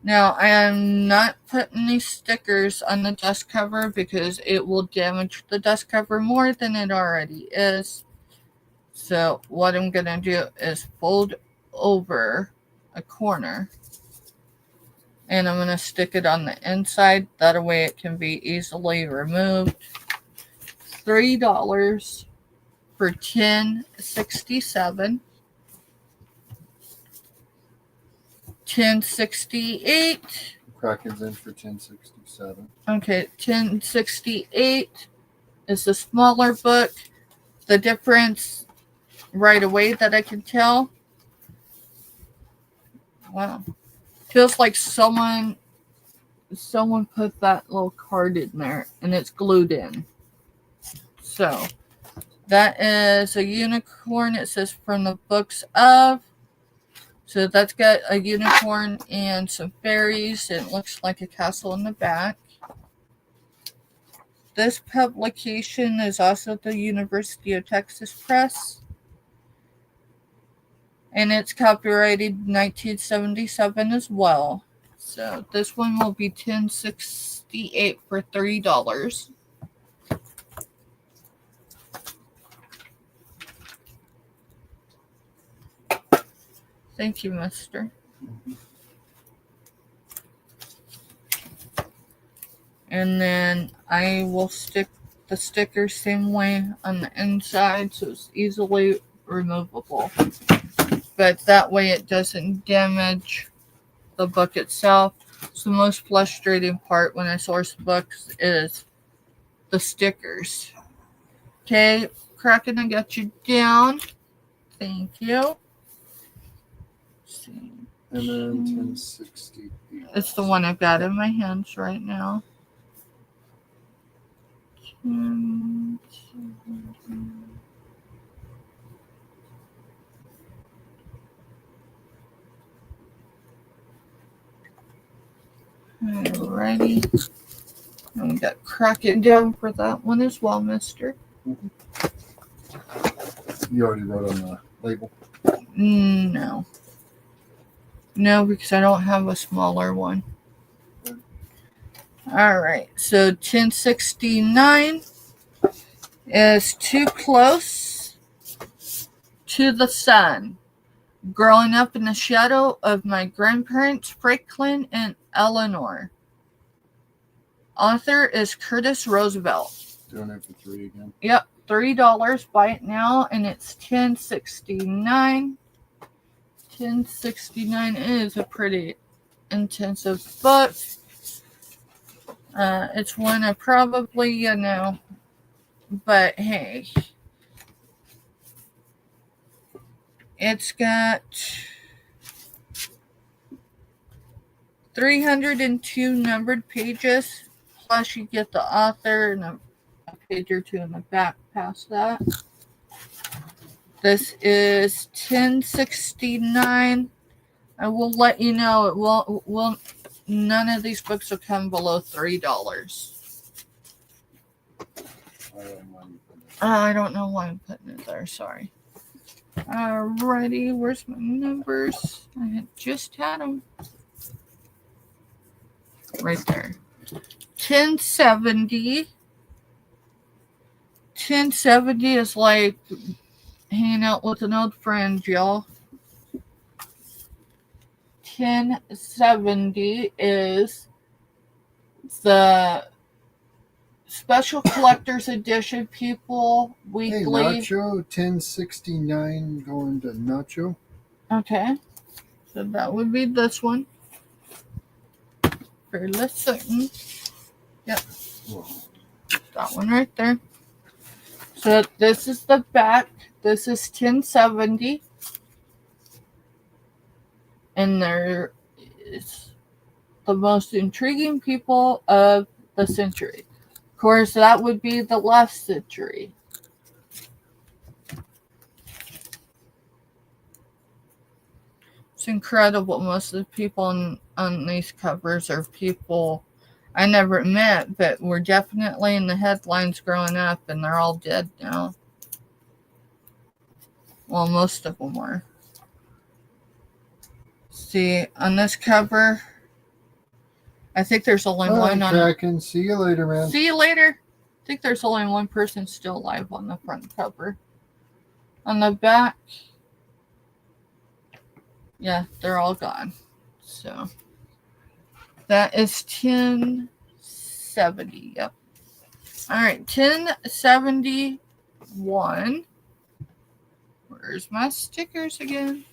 Now, I am not putting any stickers on the dust cover because it will damage the dust cover more than it already is. So, what I'm going to do is fold over a corner. And I'm going to stick it on the inside. That way it can be easily removed. $3 for 1067. 1068. Kraken's in for 1067. Okay, 1068 is the smaller book. The difference right away that I can tell. Wow. Feels like someone put that little card in there and it's glued in. So that is a unicorn. It says from the books of. So that's got a unicorn and some fairies. It looks like a castle in the back. This publication is also the University of Texas Press. And it's copyrighted 1977 as well. So this one will be $10.68 for $3. Thank you, mister. And then I will stick the sticker same way on the inside so it's easily removable. But that way it doesn't damage the book itself. So the most frustrating part when I source books is the stickers. Okay, Kraken, I got you down. Thank you. See. And then 1068. It's the one I've got in my hands right now. Alrighty. And we got Kraken down for that one as well, mister. You already wrote on the label? No. No, because I don't have a smaller one. Alright, so 1069 is Too Close to the Sun. Growing up in the shadow of my grandparents, Franklin and Eleanor. Author is Curtis Roosevelt. Doing it for $3 again. Yep, $3. Buy it now, and it's $10.69. $10.69 is a pretty intensive book. It's one I probably know, but hey, it's got 302 numbered pages, plus you get the author and a page or two in the back past that. This is $10.69. I will let you know it will none of these books will come below $3. I don't know why I'm putting it there. Sorry. Alrighty, where's my numbers? I had just had them. Right there. 1070. 1070 is like hanging out with an old friend, y'all. 1070 is the special collector's edition, people. Hey, Weekly. Nacho, 1069 going to Nacho. Okay. So that would be this one. Fairly certain. Yep. Whoa. That one right there. So this is the back. This is 1070. And there is the most intriguing people of the century. Of course, that would be the last century. It's incredible. Most of the people on these covers are people I never met, but were definitely in the headlines growing up, and they're all dead now. Well, most of them were. See, on this cover, I think there's only one on. Kraken. See you later, man. See you later. I think there's only one person still alive on the front cover. On the back, yeah, they're all gone. So that is 1070. Yep. All right, 1071. Where's my stickers again?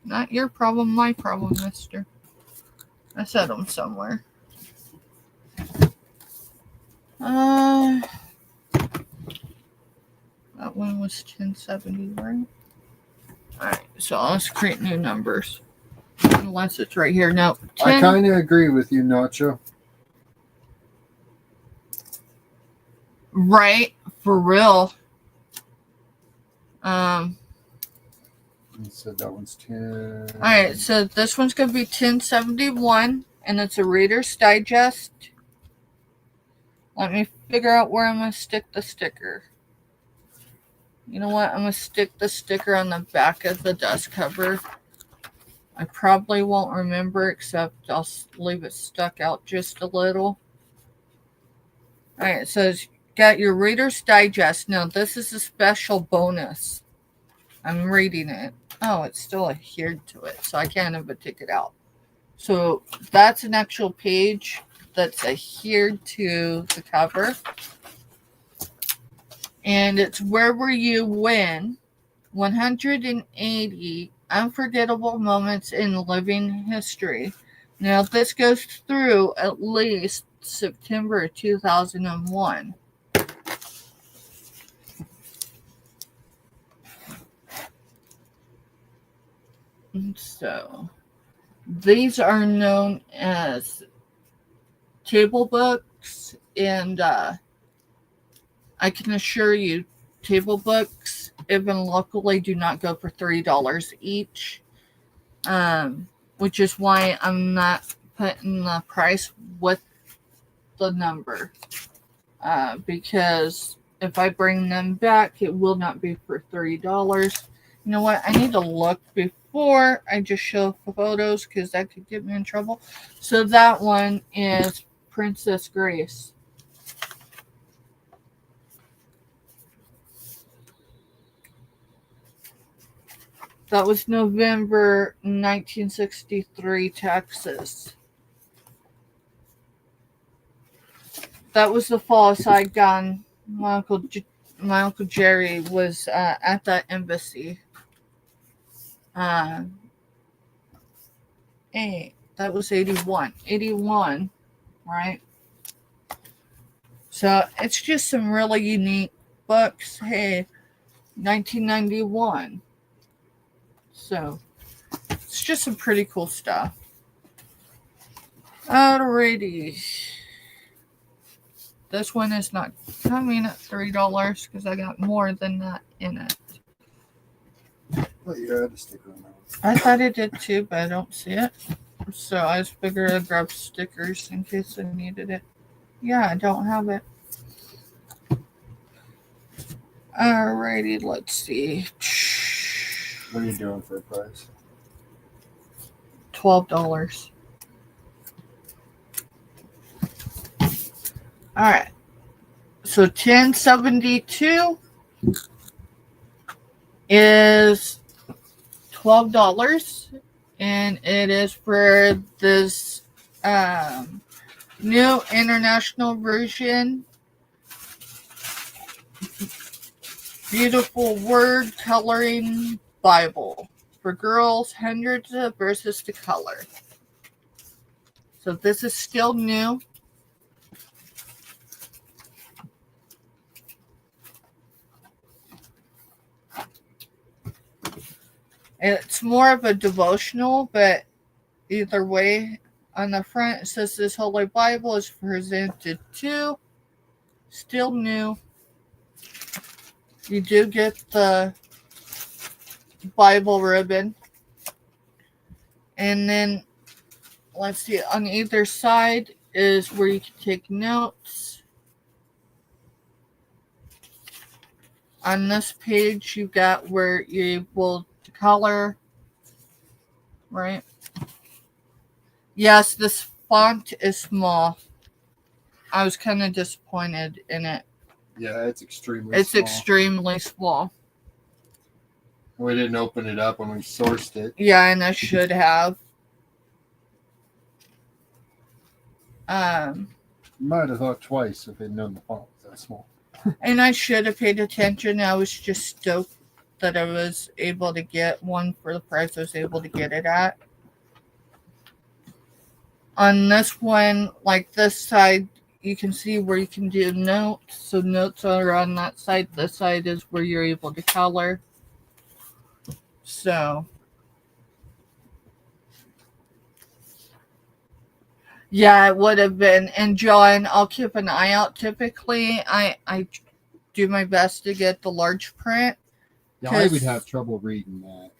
Not your problem, my problem, mister. I set them somewhere. That one was 1070, right? Alright, so let's create new numbers. Unless it's right here. No. 10, I kind of agree with you, Nacho. right, for real. You said that one's 10. Alright, so this one's going to be 1071, and it's a Reader's Digest. Let me figure out where I'm going to stick the sticker. You know what? I'm going to stick the sticker on the back of the dust cover. I probably won't remember, except I'll leave it stuck out just a little. Alright, so it's got your Reader's Digest. Now, this is a special bonus. I'm reading it. Oh, it's still adhered to it, so I can't even take it out. So that's an actual page that's adhered to the cover. And it's Where Were You When? 180 Unforgettable Moments in Living History. Now, this goes through at least September 2001. And so, these are known as table books, and I can assure you, table books, even locally, do not go for $3 each, which is why I'm not putting the price with the number, because if I bring them back, it will not be for $3. You know what? I need to look before I just show photos, because that could get me in trouble. So that one is Princess Grace. That was November 1963, Texas. That was the fall of Saigon. My Uncle Jerry was at that embassy. Hey, that was 81. 81, right? So it's just some really unique books. Hey, 1991. So it's just some pretty cool stuff. Alrighty. This one is not coming at $3 because I got more than that in it. Well, you had a sticker on that one. I thought it did too, but I don't see it. So I just figured I'd grab stickers in case I needed it. Yeah, I don't have it. Alrighty, let's see. What are you doing for a price? $12. All right. So 1072 is $12, and it is for this new international version Beautiful word coloring Bible for girls, hundreds of verses to color. So this is still new. It's more of a devotional, but either way, on the front it says this Holy Bible is presented to, still new. You do get the Bible ribbon. And then, let's see, on either side is where you can take notes. On this page, you've got where you're able to color, right? Yes, this font is small. I was kind of disappointed in it. Yeah, it's extremely It's small. extremely small. We didn't open it up when we sourced it. Yeah, and I should have. You might have thought twice if they'd known the font was that small. And I should have paid attention. I was just stoked that I was able to get one for the price I was able to get it at. On this one, like this side, you can see where you can do notes. So notes are on that side. This side is where you're able to color. So, yeah, it would have been. And John, I'll keep an eye out. Typically, I do my best to get the large print. Yeah, I would have trouble reading that.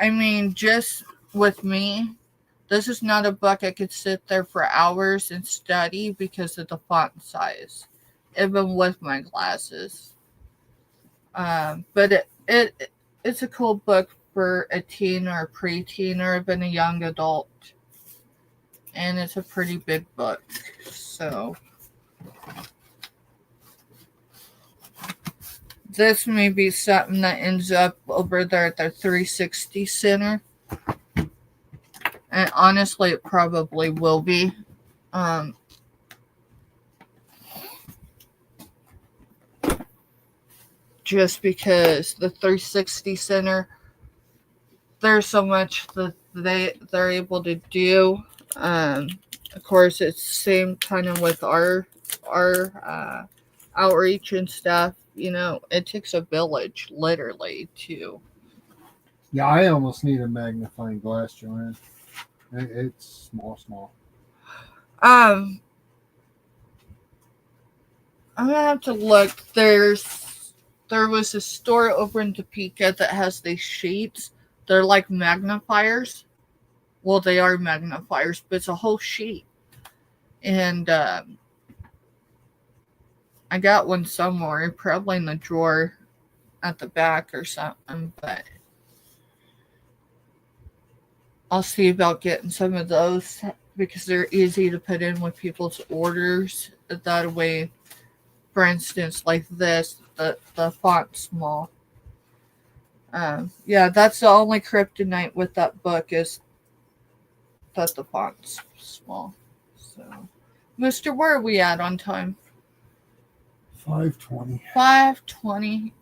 I mean, just with me, this is not a book I could sit there for hours and study because of the font size, even with my glasses. But it's a cool book for a teen or a preteen or even a young adult. And it's a pretty big book. So this may be something that ends up over there at the 360 Center. And honestly, it probably will be. Just because the 360 Center, there's so much that they're able to do. Of course, it's same kind of with our outreach and stuff. You know, it takes a village, literally, to. Yeah, I almost need a magnifying glass, Joanne. It's small. I'm gonna have to look. There was a store over in Topeka that has these sheets. They're like magnifiers. Well, they are magnifiers, but it's a whole sheet. And I got one somewhere, probably in the drawer at the back or something, but I'll see about getting some of those because they're easy to put in with people's orders. That way, for instance, like this, the font's small. Yeah, that's the only kryptonite with that book is that the font's small. So, Mister, where are we at on time? 5:20. 5:20.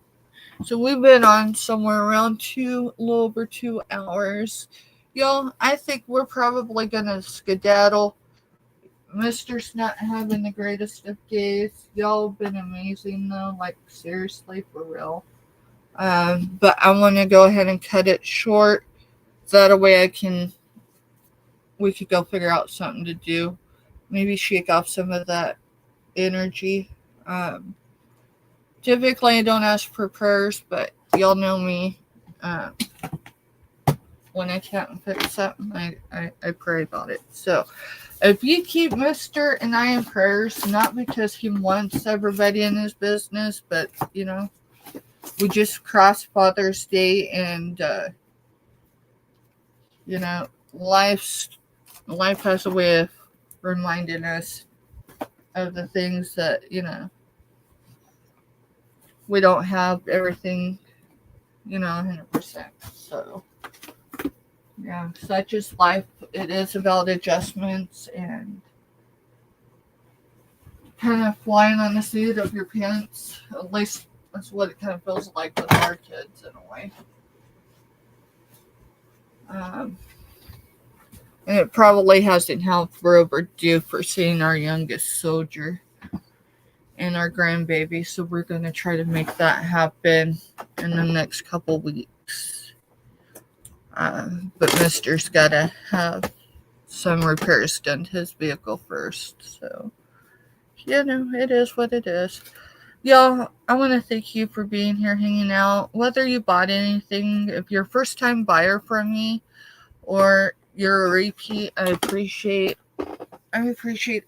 So we've been on somewhere around a little over 2 hours. Y'all, I think we're probably gonna skedaddle. Mister's not having the greatest of days. Y'all have been amazing though, like seriously, for real. But I want to go ahead and cut it short. That way we could go figure out something to do. Maybe shake off some of that energy. Typically I don't ask for prayers, but y'all know me. When I can't fix something, I pray about it. So if you keep Mister and I in prayers, not because he wants everybody in his business, but you know, we just crossed Father's Day, and you know, life has a way of reminding us of the things that, you know, we don't have everything, you know, 100%. So yeah, such is life. It is about adjustments and kind of flying on the seat of your pants. At least That's what it kind of feels like with our kids in a way. And it probably hasn't helped. We're overdue for seeing our youngest soldier and our grandbaby, so we're going to try to make that happen in the next couple weeks. But Mister's got to have some repairs done to his vehicle first, so it is what it is. Y'all, I want to thank you for being here, hanging out. Whether you bought anything, if you're a first-time buyer from me or you're a repeat, I appreciate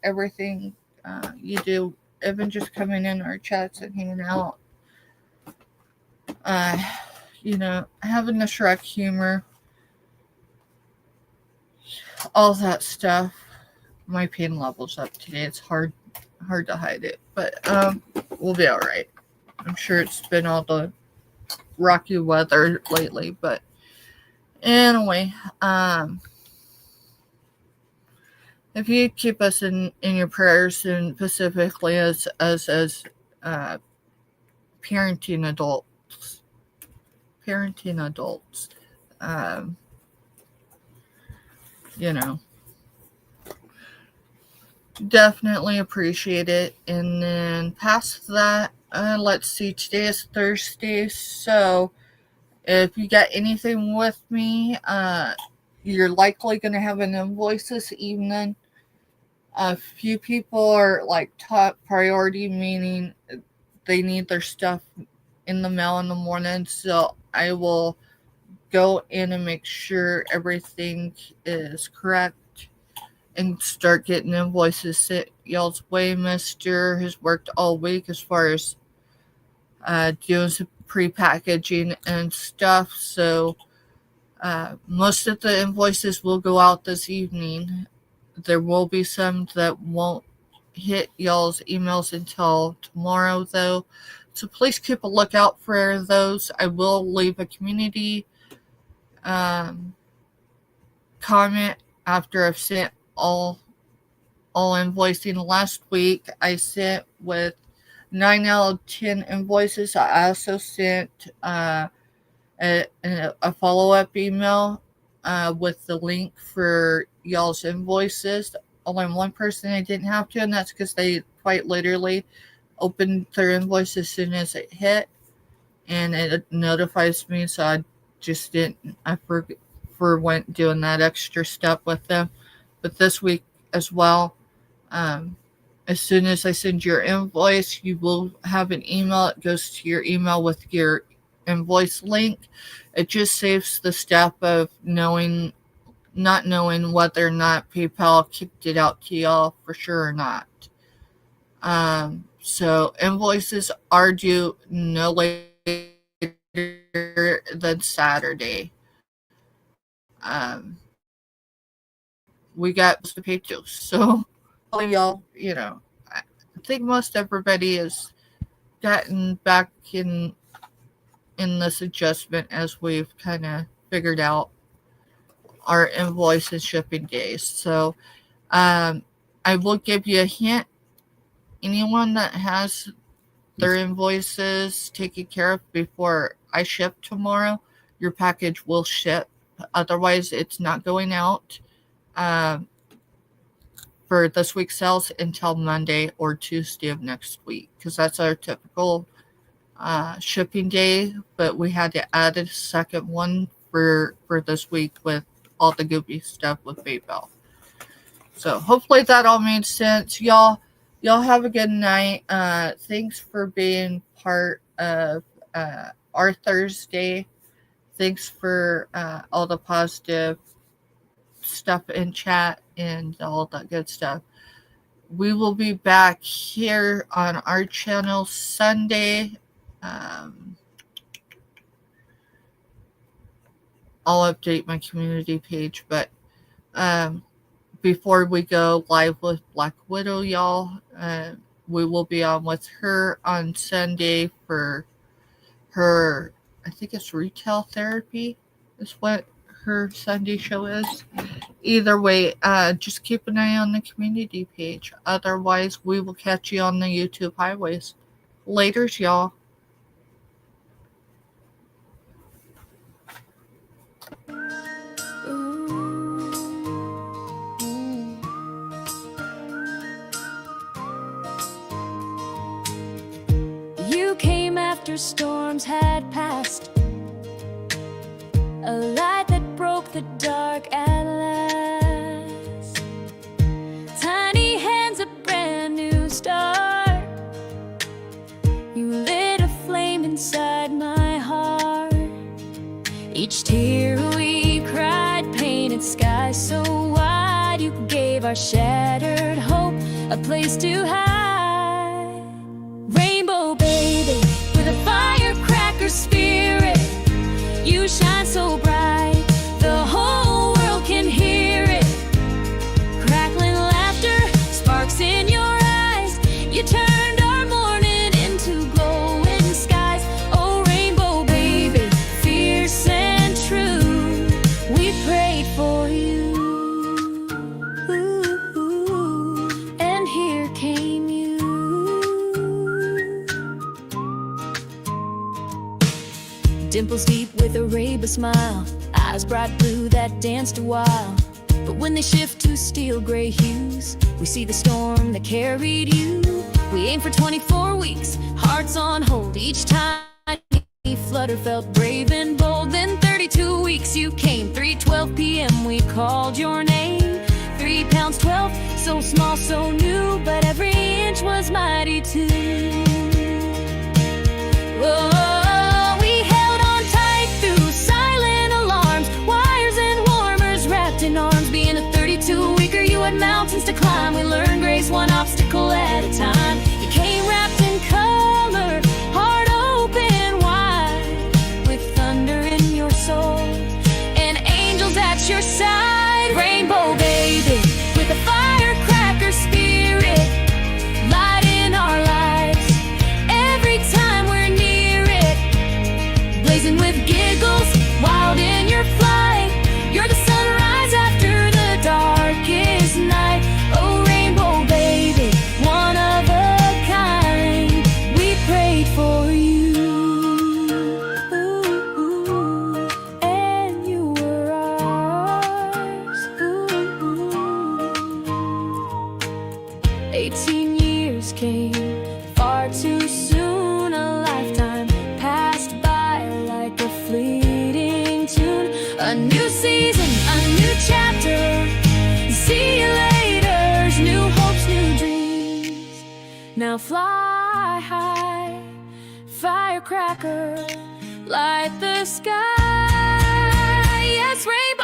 everything you do. Even just coming in our chats and hanging out. Having the Shrek humor, all that stuff. My pain level's up today. It's hard to hide it, but we'll be all right. I'm sure it's been all the rocky weather lately, but anyway, if you keep us in your prayers, and specifically as parenting adults, definitely appreciate it. And then past that, let's see, today is Thursday, so if you got anything with me, you're likely going to have an invoice this evening. A few people are like top priority, meaning they need their stuff in the mail in the morning, so I will go in and make sure everything is correct and start getting invoices sent y'all's way. Mister has worked all week as far as doing some pre-packaging and stuff, so most of the invoices will go out this evening. There will be some that won't hit y'all's emails until tomorrow, though, so please keep a lookout for those. I will leave a community comment after I've sent all invoicing. Last week I sent with 9 out of 10 invoices. I also sent a follow-up email with the link for y'all's invoices. Only one person I didn't have to, and that's because they quite literally opened their invoice as soon as it hit, and it notifies me, so I just didn't. I went doing that extra step with them. But this week as well, as soon as I send your invoice, you will have an email. It goes to your email with your invoice link. It just saves the step of not knowing whether or not PayPal kicked it out to y'all for sure or not. So invoices are due no later than Saturday. We got to pay too, so y'all, I think most everybody has gotten back in this adjustment as we've kind of figured out our invoice and shipping days. So I will give you a hint. Anyone that has their invoices taken care of before I ship tomorrow, your package will ship. Otherwise, it's not going out for this week's sales until Monday or Tuesday of next week, because that's our typical shipping day. But we had to add a second one for this week with all the goopy stuff with PayPal. So hopefully that all made sense. Y'all have a good night. Thanks for being part of our Thursday. Thanks for all the positive stuff in chat and all that good stuff. We will be back here on our channel Sunday. I'll update my community page, but before we go live with Black Widow, y'all, we will be on with her on Sunday for her, I think it's retail therapy is what her Sunday show is. Either way, just keep an eye on the community page. Otherwise, we will catch you on the YouTube highways. Laters, y'all. after storms had passed, a light that broke the dark at last. Tiny hands, a brand new start. You lit a flame inside my heart. Each tear we cried painted skies so wide. You gave our shattered hope a place to hide. Rainbow baby, with a firecracker spirit, you shine so bright, the whole world can hear it. Crackling laughter, sparks in your eyes, you turned our morning into glowing skies. Oh, rainbow baby, fierce and true, we prayed for you. Ooh, and here came you. Dimples deep with a rainbow smile, eyes bright blue that danced a while. But when they shift to steel gray hues, we see the storm that carried you. We aim for 24 weeks, hearts on hold. Each time flutter felt brave and bold. Then 32 weeks you came, 3:12 p.m. we called your name. 3 pounds 12, so small, so new, but every inch was mighty too. Oh, we held on tight through silent alarms, wires and warmers wrapped in arms. Being a 32-weeker, you had mountains to climb. We learned grace one obstacle at a time. You came wrapped in color, heart open wide, with thunder in your soul and angels at your side. Rainbow baby, with a firecracker spirit, light in our lives every time we're near it. Blazing with giggles, wild in your flight, you're the sunrise after the darkest night. Oh, rainbow baby, one of a kind, we prayed for you. Ooh, and you were ours. Ooh. 18 years came far too soon. A lifetime passed by like a fleeting tune. A new season, a new chapter. See you later, new hopes, new dreams. Now fly high, firecracker, light the sky. Yes, rainbow.